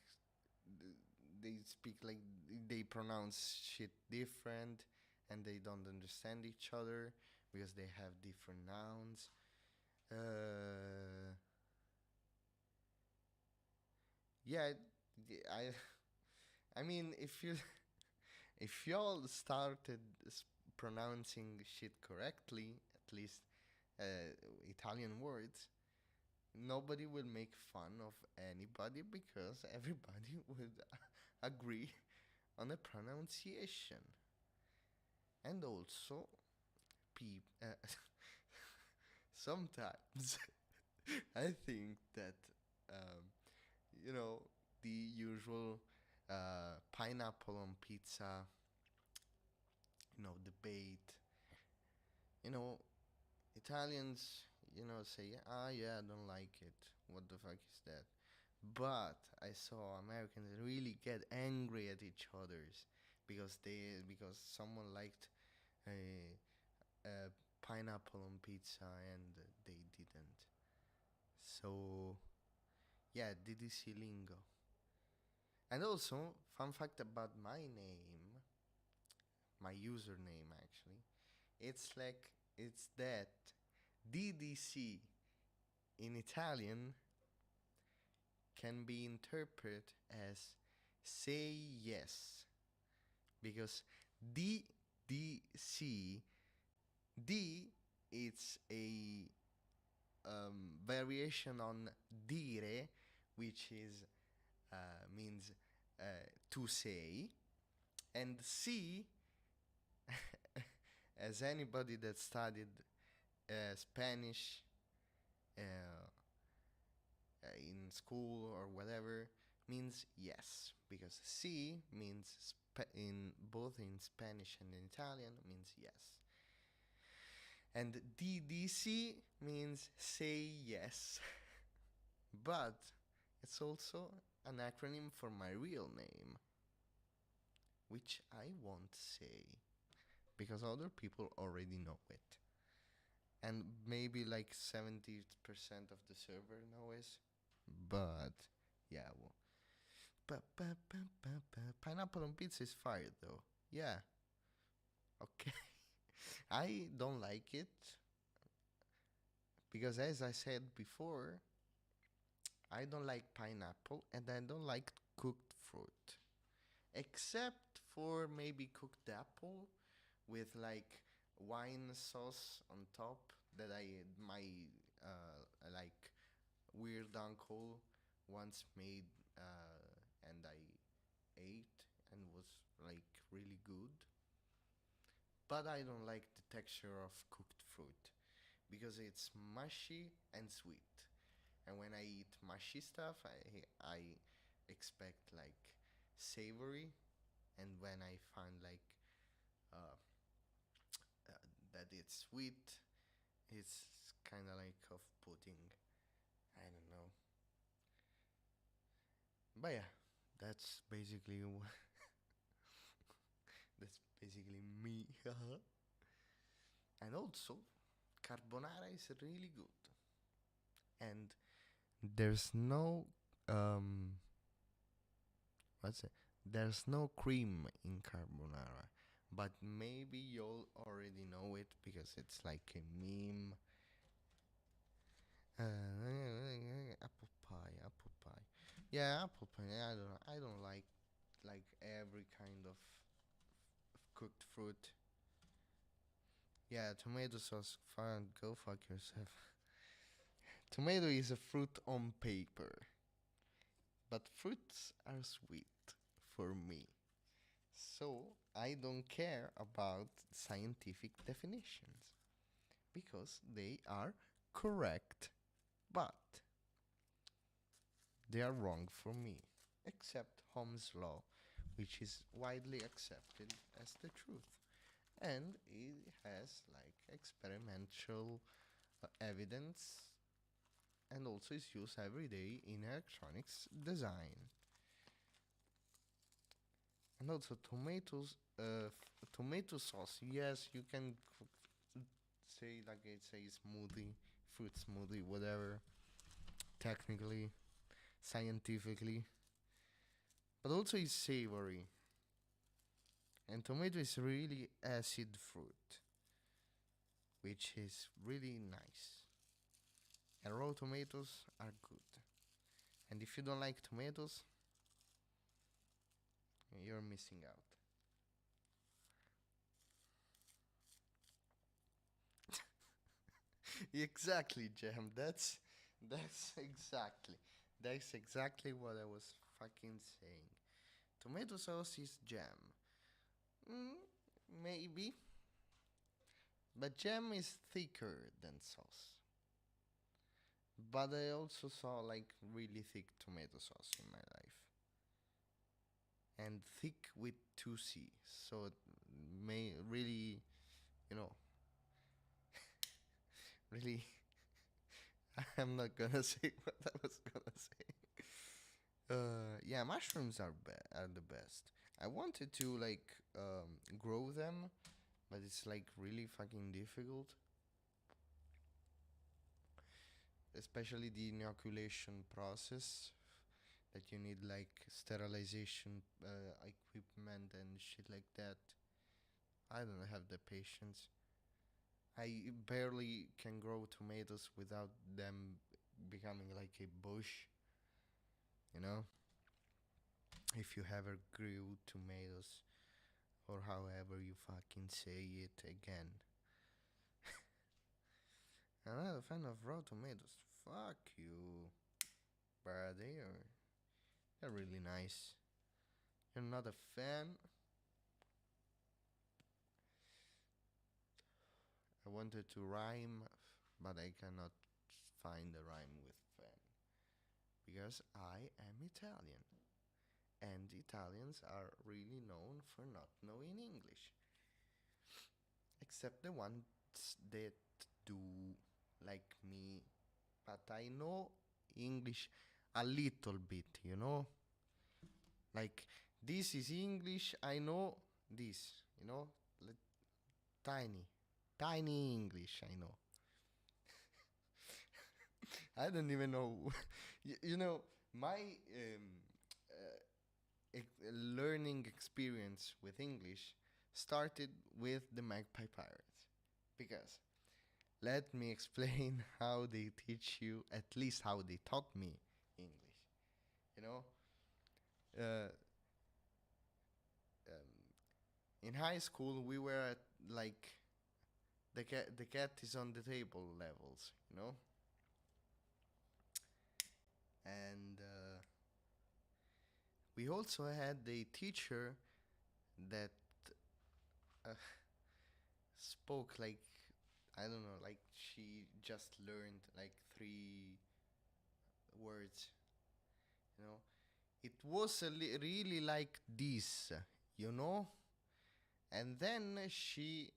they speak like they pronounce shit different and they don't understand each other because they have different nouns. Uh, yeah, I mean if you if y'all started pronouncing shit correctly, at least uh, Italian words, nobody will make fun of anybody because everybody would agree on the pronunciation. And also, sometimes I think that um, you know the usual pineapple on pizza, debate. You know, Italians, say, ah, yeah, I don't like it. What the fuck is that? But I saw Americans really get angry at each others because someone liked a, a pineapple on pizza and they didn't. So yeah, DDC lingo. And also, fun fact about my name, my username actually, it's like it's that DDC in Italian can be interpreted as say yes, because DDC, D, it's a variation on dire, which is means to say, and C, as anybody that studied Spanish uh, in school or whatever, means yes, because C means in both in Spanish and in Italian means yes, and DDC means say yes, but it's also an acronym for my real name, which I won't say because other people already know it. And maybe like 70% of the server knows. But yeah, well. Pineapple on pizza is fire though. Yeah, okay. I don't like it because, as I said before, I don't like pineapple and I don't like cooked fruit. Except for maybe cooked apple with like wine sauce on top that my like weird uncle once made and I ate and was like really good. But I don't like the texture of cooked fruit because it's mushy and sweet. And when I eat mushy stuff, I expect like savory, and when I find like uh, that it's sweet, it's kind of like of pudding. I don't know. But yeah, that's basically that's basically me. And also, carbonara is really good. And there's no what's it? There's no cream in carbonara, but maybe you'll already know it because it's like a meme. Apple pie, apple pie. Yeah, apple pie. I don't like every kind of cooked fruit. Yeah, tomato sauce. Fine, go fuck yourself. Tomato is a fruit on paper, but fruits are sweet for me. So I don't care about scientific definitions because they are correct, but they are wrong for me, except Holmes' law, which is widely accepted as the truth. And it has like experimental evidence and also is used every day in electronics design. And also tomatoes, tomato sauce. Yes, you can say like it's a smoothie, fruit smoothie, whatever. Technically, scientifically, but also it's savory. And tomato is really acid fruit, which is really nice. And raw tomatoes are good. And if you don't like tomatoes, you're missing out. Exactly, Jam. That's exactly what I was fucking saying. Tomato sauce is jam. Mm, maybe, but jam is thicker than sauce. But I also saw like really thick tomato sauce in my life, and thick with two C. So it may really, you know, really. I'm not gonna say what I was gonna say. Yeah, mushrooms are the best. I wanted to like grow them, but it's like really fucking difficult, especially the inoculation process that you need like sterilization equipment and shit like that. I don't have the patience. I barely can grow tomatoes without them becoming like a bush, you know? If you ever grew tomatoes, or however you fucking say it again. I'm not a fan of raw tomatoes. Fuck you. But they're really nice. You're not a fan? I wanted to rhyme, but I cannot find a rhyme with fan. Because I am Italian. And Italians are really known for not knowing English. Except the ones that do, like me. But I know English a little bit, you know? Like, this is English, I know this, you know? Like, tiny, tiny English, I know. I don't even know. You know, my learning experience with English started with the Magpie Pirates. Because let me explain how they teach you, at least how they taught me English. You know, uh, in high school we were at like the cat is on the table levels, you know, and we also had a teacher that uh, spoke like, I don't know, like she just learned like 3 words, you know. It was really like this, you know, and then she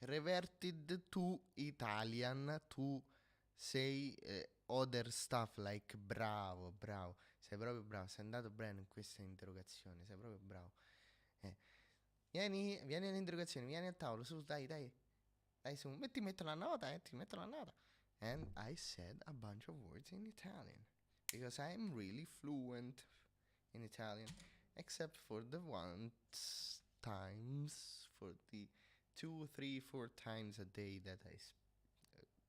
reverted to Italian to say other stuff like bravo, bravo, sei proprio bravo, sei andato bene in questa interrogazione, sei proprio bravo. Eh, vieni all'interrogazione, vieni a tavolo, su, dai, dai, dai su, ti metto la nota, ti metto la nota. And I said a bunch of words in Italian because I'm really fluent in Italian, except for the ones times, for the 2, 3, 4 times a day that I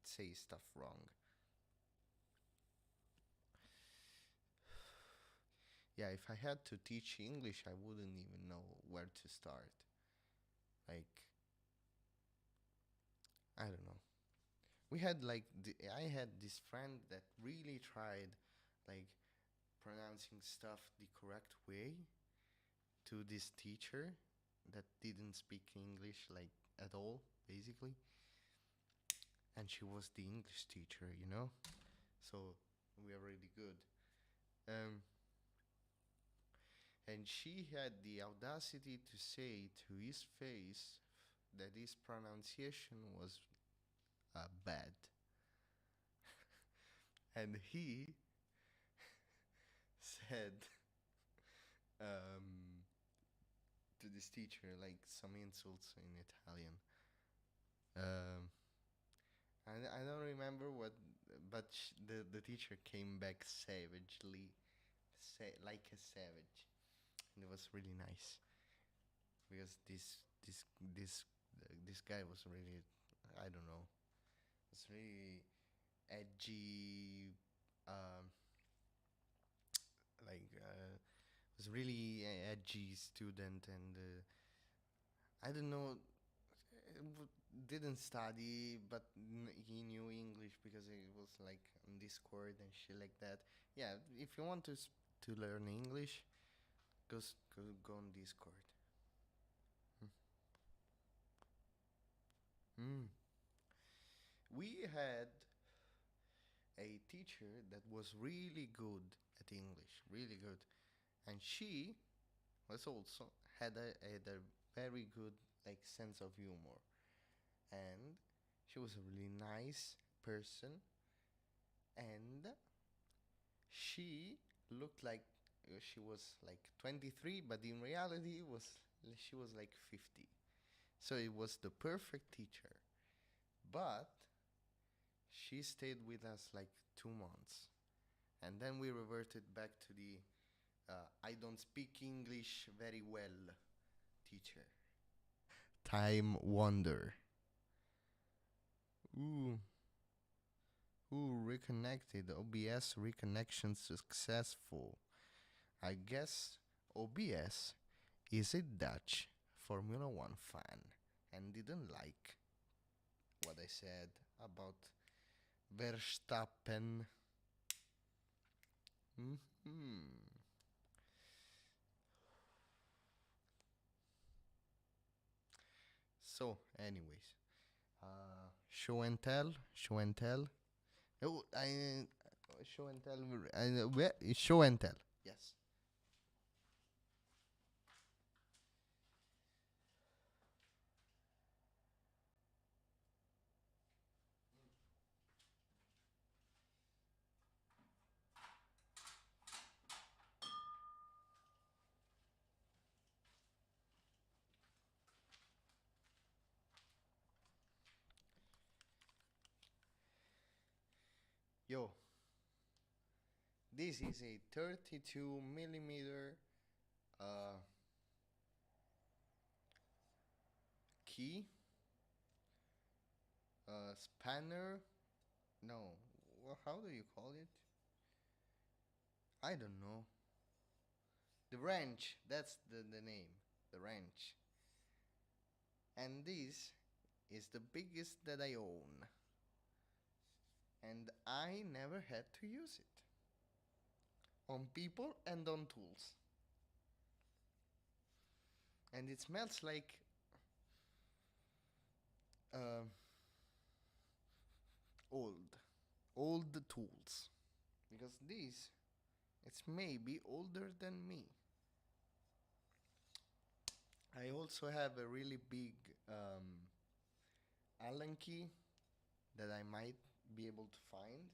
say stuff wrong. Yeah, if I had to teach English, I wouldn't even know where to start. Like, I don't know. We had like I had this friend that really tried, like, pronouncing stuff the correct way to this teacher that didn't speak English like at all, basically. And she was the English teacher, you know. So we are really good. Um, and she had the audacity to say to his face that his pronunciation was bad. And he said um, to this teacher like some insults in Italian. Um, I don't remember what, but the teacher came back savagely, like a savage, and it was really nice because this this this guy was really, I don't know, was really edgy, um, like was really edgy student, and I don't know, didn't study, but he knew English because it was like on Discord and shit like that. Yeah, if you want to learn English, go on Discord. Mm. We had a teacher that was really good at English, really good, and she was also had a very good like sense of humor, and she was a really nice person, and she looked like she was like 23, but in reality she was like 50. So it was the perfect teacher. But she stayed with us like 2 months, and then we reverted back to the I don't speak English very well teacher. Time wonder. Ooh, ooh, reconnected. OBS reconnection successful. I guess OBS is a Dutch Formula One fan and didn't like what I said about Verstappen. Hmm. So, anyways, show and tell. Oh, show and tell. Show and tell. Yes. Yo, this is a 32 millimeter uh, key, spanner. No, how do you call it? I don't know. The wrench. That's the name. The wrench. And this is the biggest that I own. And I never had to use it on people and on tools. And it smells like uh, old tools, because this, it's maybe older than me. I also have a really big Allen key that I might be able to find.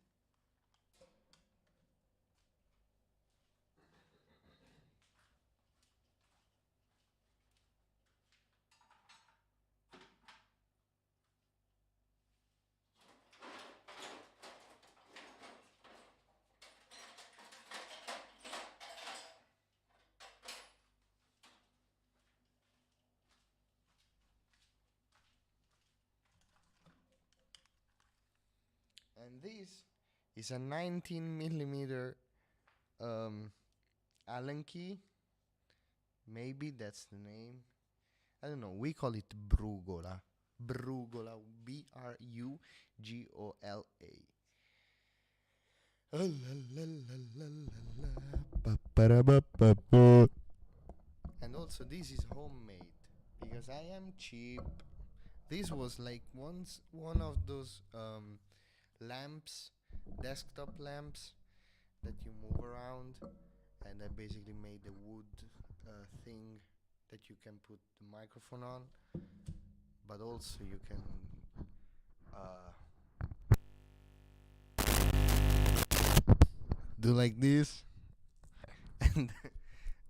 And this is a 19 millimeter um, Allen key. Maybe that's the name. I don't know. We call it Brugola. Brugola. Brugola. And also, this is homemade because I am cheap. This was like once one of those lamps, desktop lamps that you move around, and I basically made a wood thing that you can put the microphone on, but also you can uh, do like this, and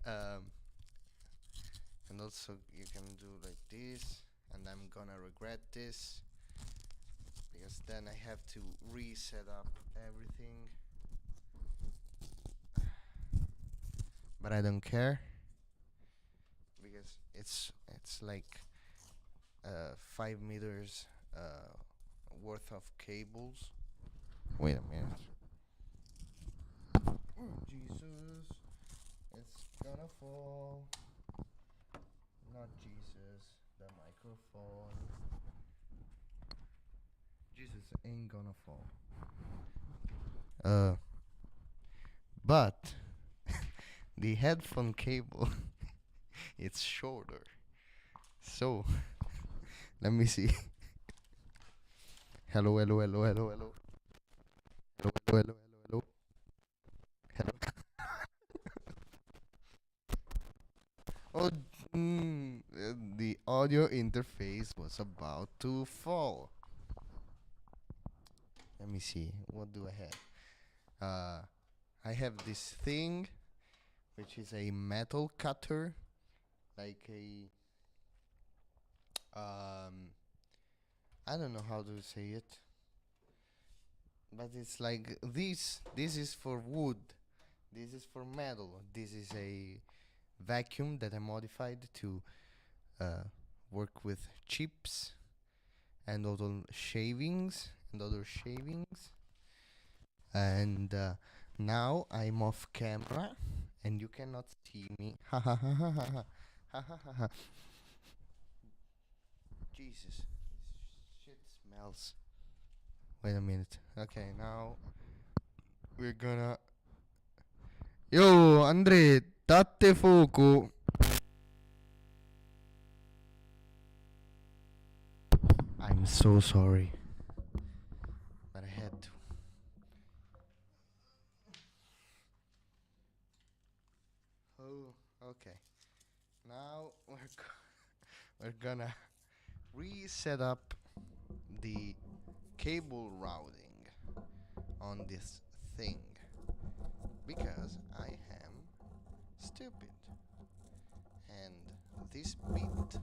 um, and also you can do like this. And I'm gonna regret this because then I have to reset up everything. But I don't care because it's like 5 meters worth of cables. Wait a minute. Oh, Jesus, it's gonna fall. Not Jesus, the microphone. Jesus ain't gonna fall. But the headphone cable, it's shorter. So let me see. Hello, hello, hello, hello, hello. Hello, hello, hello, hello, hello. Oh, the audio interface was about to fall. Let me see. What do I have? I have this thing, which is a metal cutter, like a I don't know how to say it, but it's like this. This is for wood. This is for metal. This is a vacuum that I modified to work with chips and other shavings. And now I'm off camera, and you cannot see me. Ha ha ha ha ha ha ha ha ha ha. Jesus, this shit smells. Wait a minute. Okay, now we're gonna. Yo, Andre, date fuoco. I'm so sorry, but I had to. Oh, okay. Now we're gonna reset up the cable routing on this thing because I am stupid. And this bit,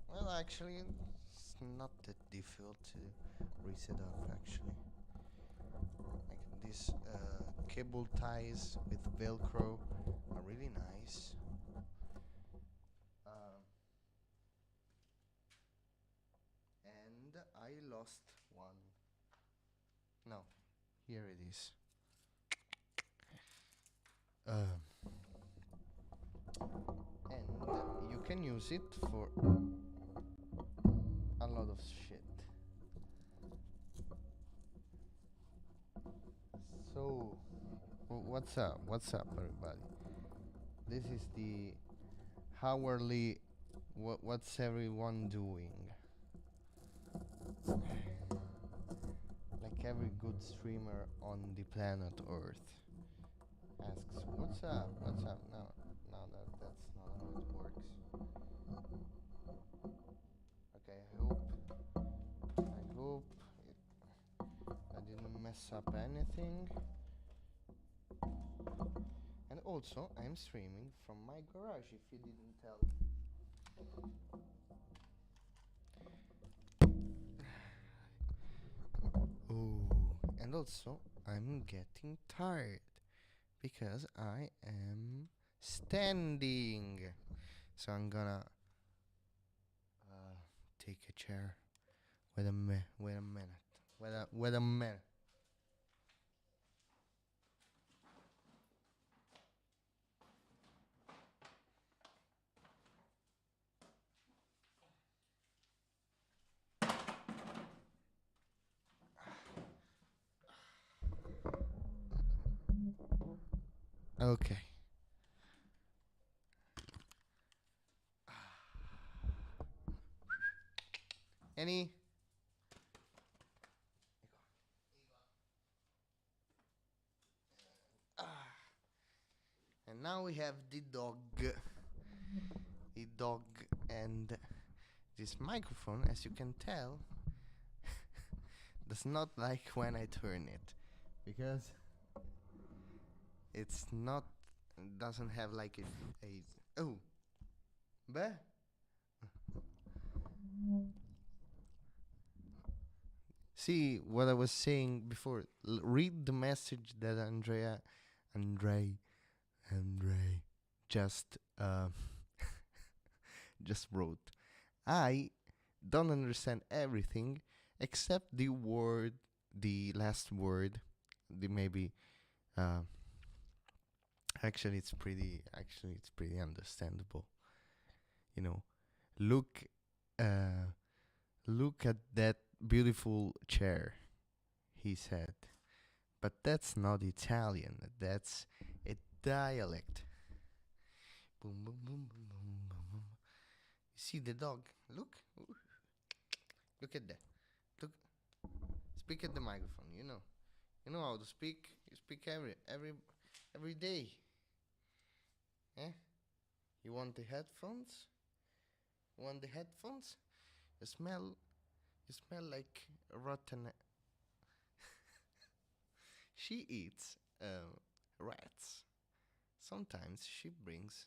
well, actually, it's not that difficult to reset up. Actually, like these cable ties with Velcro are really nice. Um, and I lost one. No, here it is. Um, and you can use it for a lot of shit. So, what's up? What's up, everybody? This is the hourly. What's everyone doing? Like every good streamer on the planet Earth asks, "What's up? What's up?" No, no, that's not how it works. Okay, I hope I didn't mess up anything. And also, I'm streaming from my garage. If you didn't tell. Oh, and also, I'm getting tired because I am standing. So I'm gonna take a chair. Wait a minute. Wait a minute. Okay. Any? And now we have the dog. The dog and this microphone, as you can tell, does not like when I turn it because it's not doesn't have like a oh, but see what I was saying before. Read the message that Andre just just wrote. I don't understand everything except the last word, the maybe. Uh, actually it's pretty understandable. You know, look, uh, look at that beautiful chair. He said, but that's not Italian. That's a dialect. Boom, boom, boom, boom, boom, boom, boom. You see the dog? Look, look at that. Look, speak at the microphone. You know how to speak. You speak every day. Eh? You want the headphones? You want the headphones? You smell. You smell like rotten. She eats rats. Sometimes she brings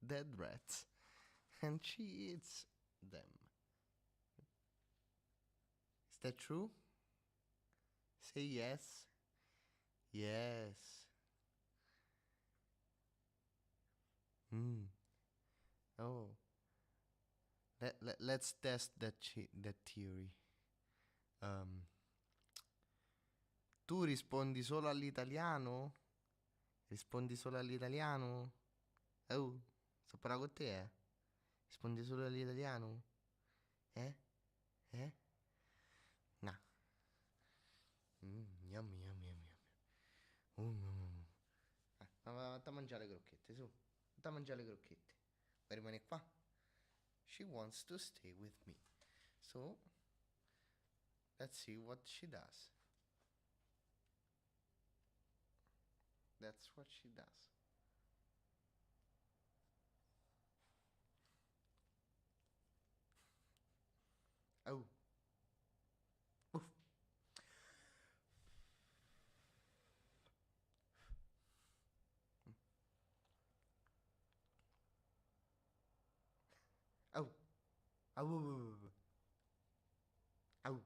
dead rats, and she eats them. Is that true? Say yes. Yes. Hmm. Oh. Let's test that theory. Um. Tu rispondi solo all'italiano? Rispondi solo all'italiano? Oh, sto parlando con te, eh? Rispondi solo all'italiano? Eh? Eh? No. Yummy, yummy, yummy, yummy. Va a mangiare le crocchette, su. Va a mangiare le crocchette. Vuoi rimanere qua? She wants to stay with me. So, let's see what she does. That's what she does. Oh. Oof. Oh. Oh. Oh.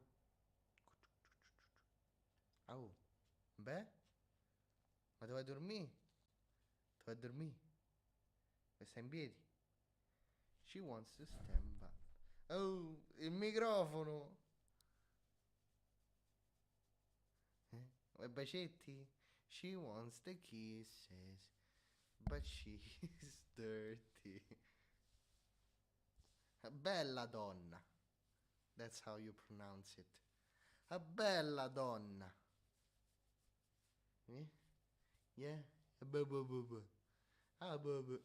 Oh. Beh? Ma dove dormì? Dove dormì? Sta in piedi? She wants to stand up. Oh, il microfono! Bacetti? She wants the kisses, but she's dirty. Bella donna. That's how you pronounce it. A bella donna. Eh? Yeah? Buh, buh, buh, buh. Ah, buh, buh.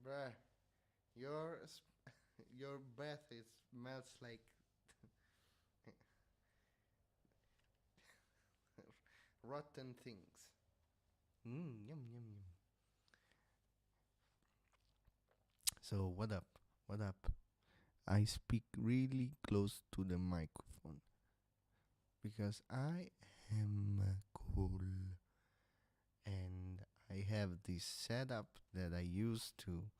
Bruh, your your breath is smells like rotten things. Yum, yum, yum. So, what up? What up? I speak really close to the microphone because I am cool and I have this setup that I used to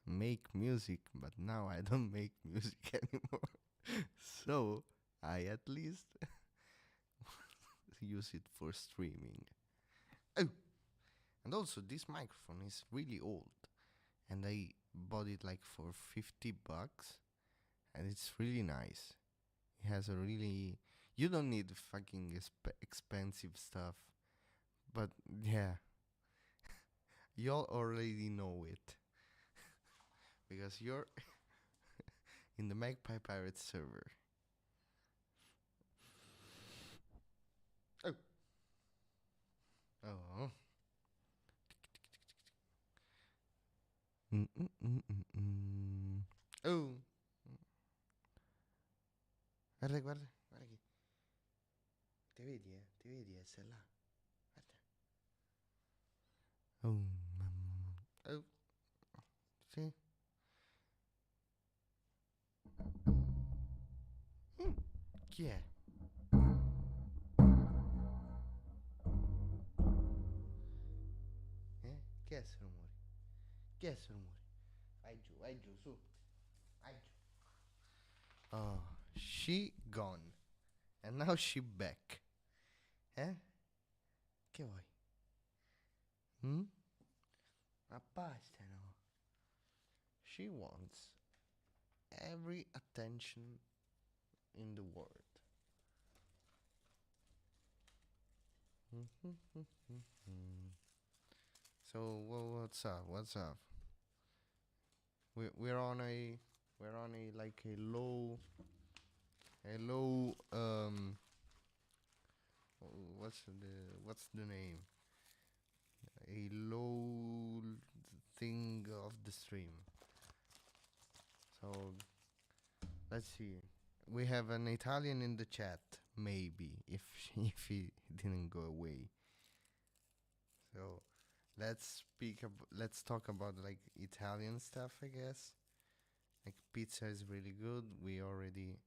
make music, but now I don't make music anymore. So, I at least use it for streaming. Oh! And also, this microphone is really old, and I bought it like for $50, and it's really nice. It has a really. You don't need fucking expensive stuff, but yeah, y'all already know it because you're in the Magpie Pirate server. Oh. Oh. Oh. Guarda, guarda, guarda che. Ti vedi, Ti vedi, sei là. Guarda. Oh, mamma. Oh. Sì. Chi è? Che è sto rumore? Che è sto rumore? Vai giù, su. Vai giù. Oh, she gone. And now she back. Eh? Che vuoi? Ma basta, no? She wants every attention in the world. So what's up? What's up? We're on a like a low what's the name? A low thing of the stream. So let's see. We have an Italian in the chat, maybe if if he didn't go away. So let's talk about like Italian stuff, I guess. Like pizza is really good. We already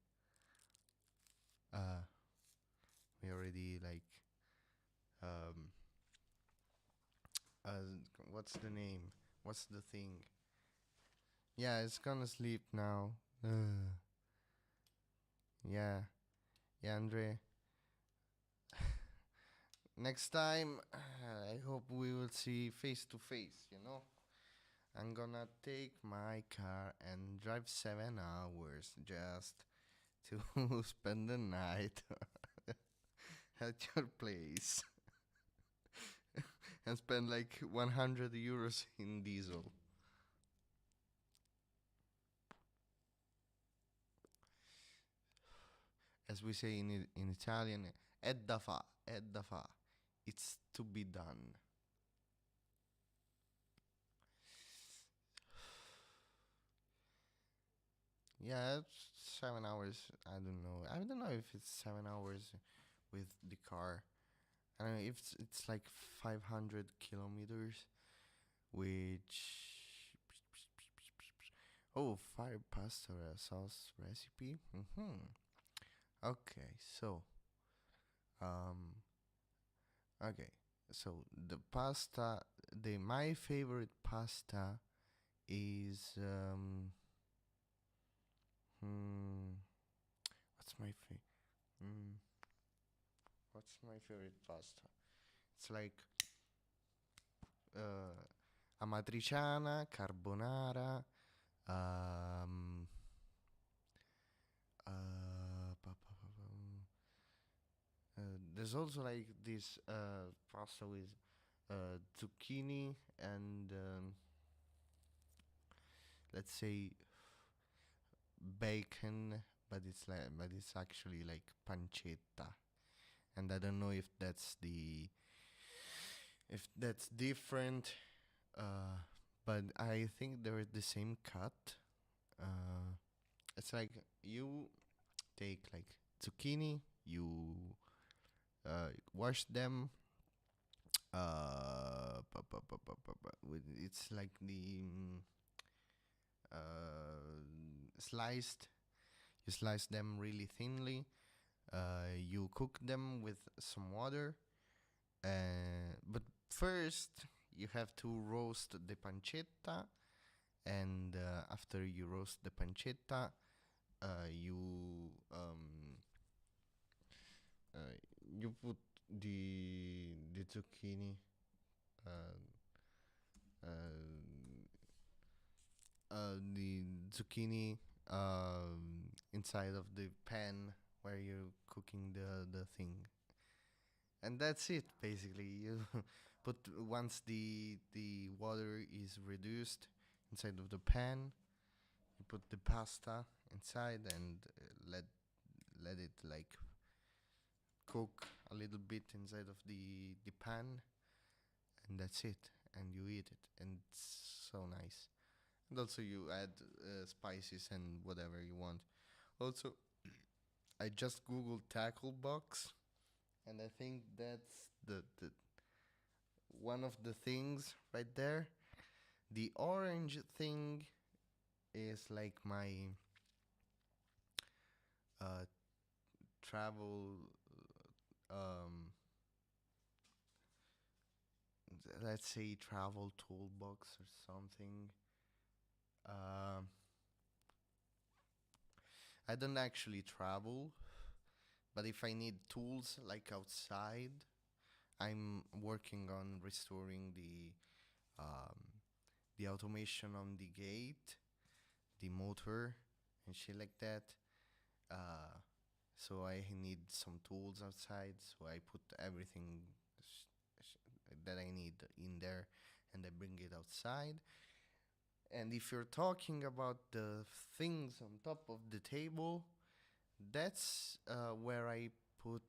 like um what's the name? What's the thing? Yeah, it's gonna sleep now. Yeah. Yeah, Andre. Next time, I hope we will see face to face, you know? I'm gonna take my car and drive 7 hours just to spend the night at your place and spend like 100 euros in diesel. As we say in Italian, è da fa, è da fa. It's to be done. Yeah, it's 7 hours. I don't know. I don't know if it's 7 hours with the car. I don't know if it's like 500 kilometers, which fire pasta sauce recipe. Okay, so um, okay, so the pasta, the my favorite pasta is hmm, what's my mm, what's my favorite pasta? It's like amatriciana, carbonara, um, there's also like this pasta with zucchini and let's say bacon, but it's actually like pancetta, and I don't know if that's different, but I think they're the same cut. Uh, it's like you take like zucchini, you wash them. It's like the sliced. You slice them really thinly. You cook them with some water. But first, you have to roast the pancetta, and after you roast the pancetta, uh, you put the zucchini uh, uh, the zucchini inside of the pan where you're cooking the thing, and that's it basically. You put once the water is reduced inside of the pan, you put the pasta inside and let it like cook a little bit inside of the pan, and that's it, and you eat it, and it's so nice. And also you add spices and whatever you want. Also, I just googled tackle box, and I think that's the one of the things right there. The orange thing is like my uh, travel, um, let's say travel toolbox or something. Um, I don't actually travel, but if I need tools like outside, I'm working on restoring the automation on the gate, the motor, and shit like that. Uh, so I need some tools outside. So I put everything that I need in there, and I bring it outside. And if you're talking about the things on top of the table, that's where I put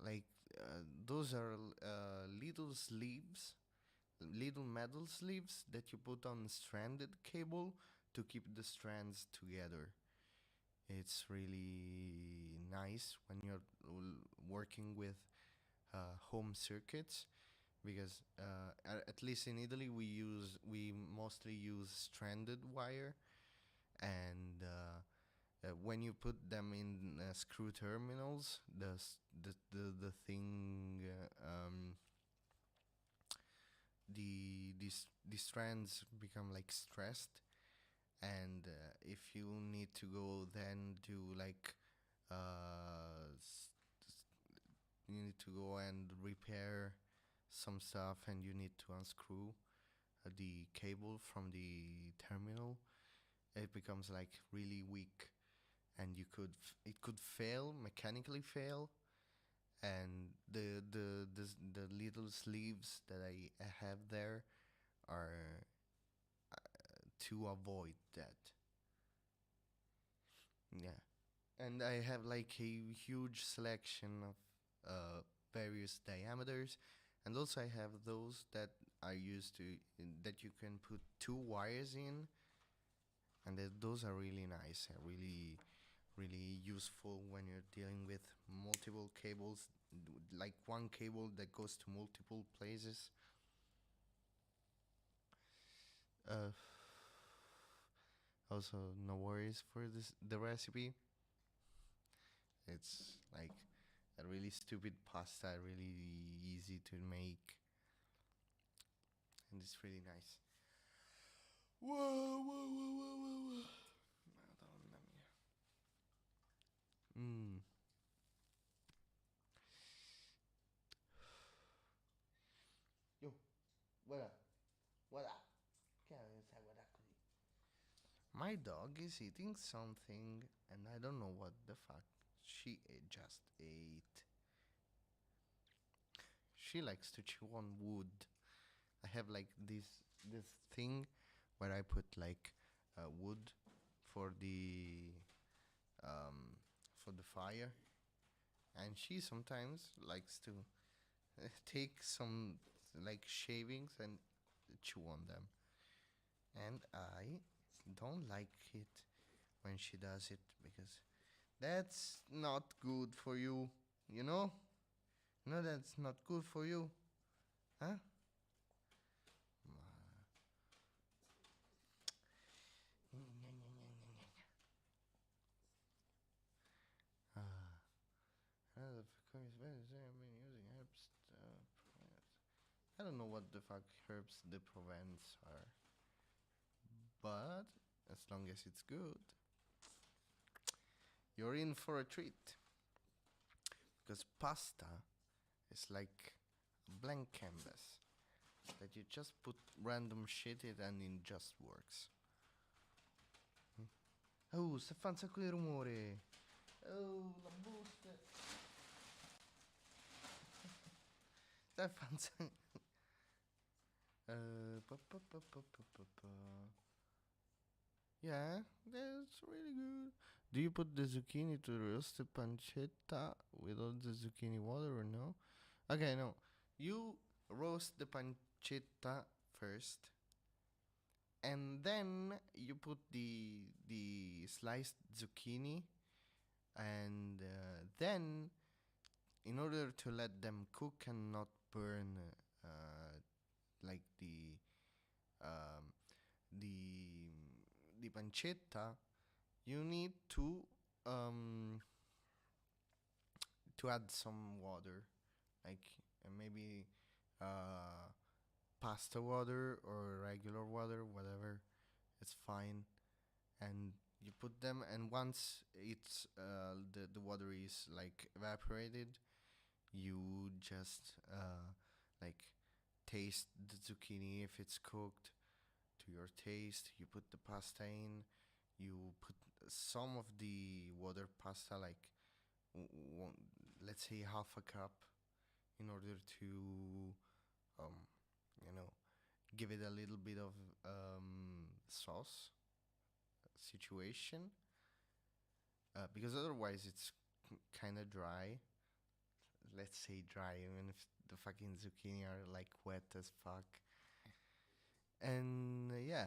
like those are little sleeves, little metal sleeves that you put on stranded cable to keep the strands together. It's really nice when you're working with home circuits, because at least in Italy we mostly use stranded wire, and when you put them in screw terminals, the thing the strands become like stressed, and if you need to go then do like you need to go and repair some stuff, and you need to unscrew the cable from the terminal, it becomes like really weak, and it could fail, mechanically fail, and the little sleeves that I have there are to avoid that. Yeah, and I have like a huge selection of various diameters, and also I have those that are used to that you can put two wires in, and those are really nice and really useful when you're dealing with multiple cables, like one cable that goes to multiple places. Uh, Also, no worries for this the recipe. It's like a really stupid pasta, really easy to make, and it's really nice. Whoa, whoa, whoa, whoa, whoa, whoa. Madonna mia. Mm. Yo, guarda, guarda. Che stai guarda così? My dog is eating something, and I don't know what the fuck she just ate. She likes to chew on wood. I have like this thing where I put like wood for the um, for the fire, and she sometimes likes to take some like shavings and chew on them, and I don't like it when she does it because that's not good for you, you know. No, that's not good for you, huh? The fuck is better there been using herbs I don't know what the fuck herbs the Provence are, but as long as it's good, you're in for a treat. Because pasta is like a blank canvas that you just put random shit in and it just works. Oh, sta fa un sacco di rumore. Oh, la busta. Sta fa un sacco. Pa, pa, pa, pa, pa, pa, pa. Yeah, that's really good. Do you put the zucchini to roast the pancetta with all the zucchini water or no? Okay, no. You roast the pancetta first, and then you put the sliced zucchini, and then in order to let them cook and not burn, like um, the the pancetta, you need um to add some water, like maybe uh pasta water or regular water, whatever. It's fine, and you put them. And once it's the water is like evaporated, you just like taste the zucchini if it's cooked to your taste. You put the pasta in. You put some of the water pasta, like one, let's say half a cup, in order to um, you know, give it a little bit of sauce situation, because otherwise it's kind of dry. Let's say dry, even if the fucking zucchini are like wet as fuck. And yeah,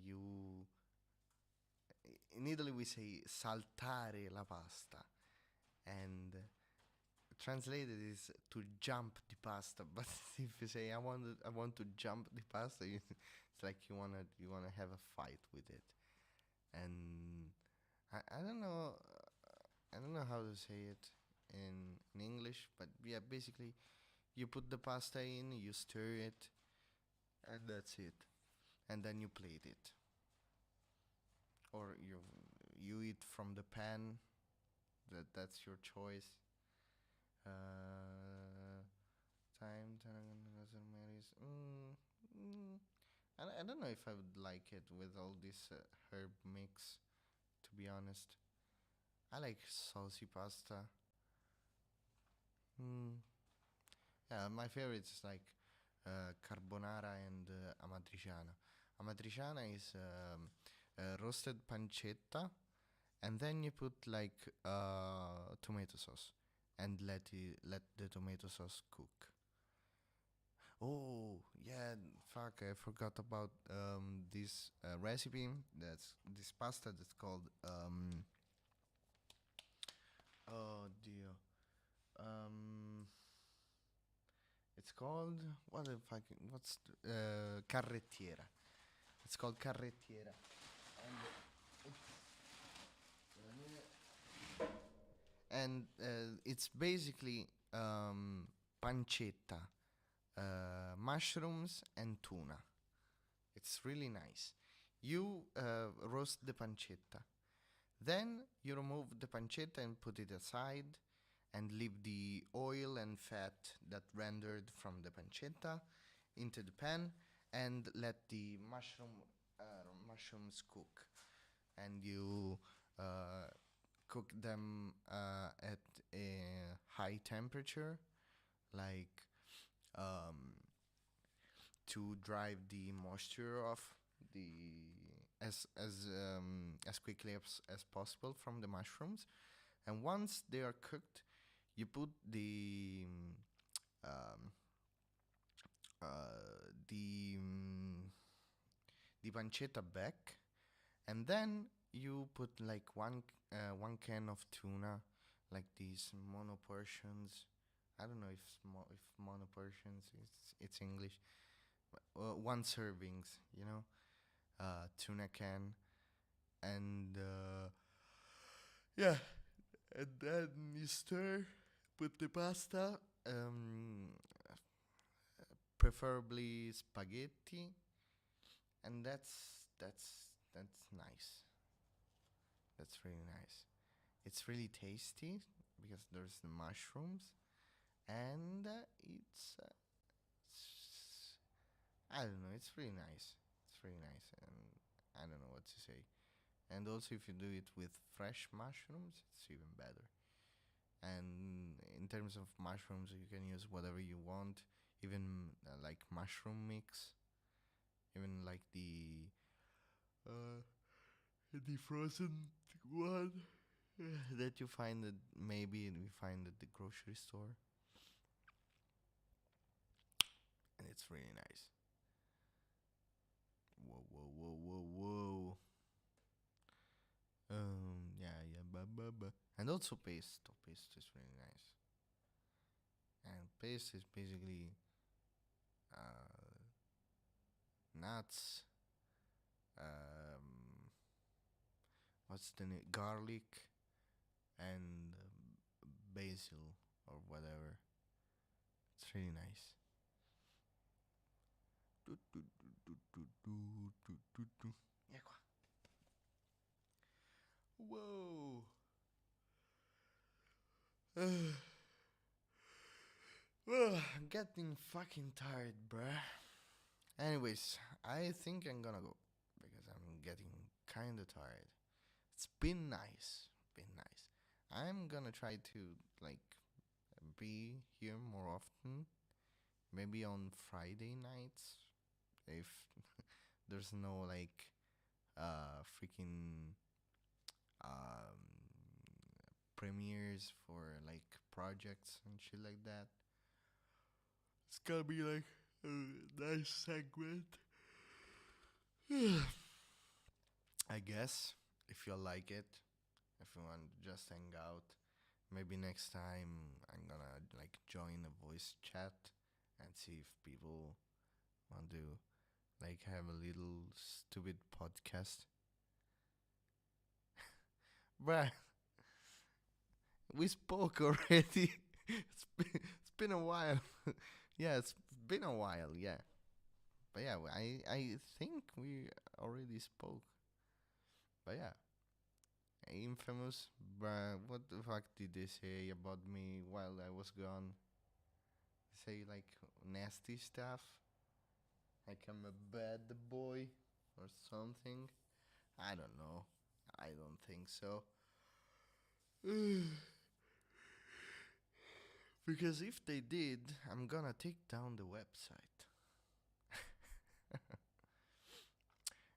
you in Italy we say saltare la pasta, and translated is to jump the pasta. But if you say I want to jump the pasta, it's like you wanna have a fight with it. And I don't know, I don't know how to say it in English, but yeah, basically you put the pasta in, you stir it, and that's it. And then you plate it, or you eat from the pan. That's your choice. Time. I don't know if I would like it with all this herb mix, to be honest. I like saucy pasta. Mm, yeah, my favorites like carbonara and amatriciana. Amatriciana is roasted pancetta, and then you put like tomato sauce, and let the tomato sauce cook. Oh yeah, fuck! I forgot about this recipe. That's this pasta that's called oh dear. Um, it's called what the fuck? What's carrettiera? It's called carrettiera, and it's basically pancetta, mushrooms and tuna. It's really nice. You roast the pancetta. Then you remove the pancetta and put it aside and leave the oil and fat that rendered from the pancetta into the pan and let the mushrooms cook. And you cook them at a high temperature, like um, to drive the moisture off the as quickly as possible from the mushrooms. And once they are cooked, you put um, the the pancetta back, and then you put like one can of tuna, like these mono portions. I don't know if mono portions it's English. One servings, tuna can, and yeah, and then you stir, put the pasta, preferably spaghetti, and that's nice. That's really nice. It's really tasty because there's the mushrooms, and it's I don't know. It's really nice. It's really nice, and I don't know what to say. And also, if you do it with fresh mushrooms, it's even better. And in terms of mushrooms, you can use whatever you want, even like mushroom mix, even like uh, the frozen one that you find at maybe we find at the grocery store, and it's really nice. Whoa, whoa, whoa, whoa, whoa. Yeah, yeah, and also pesto. Pesto is really nice, and pesto is basically uh, nuts. Um, what's the name? Garlic and basil or whatever. It's really nice. Yeah, whoa. I'm getting fucking tired, bruh. Anyways, I think I'm gonna go because I'm getting kinda tired. It's been nice. Been nice. I'm gonna try to like be here more often. Maybe on Friday nights if there's no like freaking um premieres for like projects and shit like that. It's gonna be like a nice segment. I guess if you like it, if you want to just hang out, maybe next time I'm gonna like join a voice chat and see if people want to like have a little stupid podcast. Bruh, we spoke already. It's been a while. Yeah, it's been a while. Yeah, but yeah, I think we already spoke. But yeah, infamous. Bruh, what the fuck did they say about me while I was gone? Say like nasty stuff, like I'm a bad boy or something. I don't know. I don't think so. Because if they did, I'm gonna take down the website.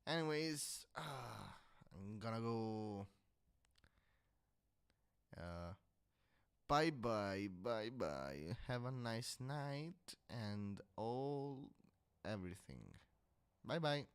Anyways, I'm gonna go. Uh, bye bye, bye bye. Have a nice night and all everything. Bye bye.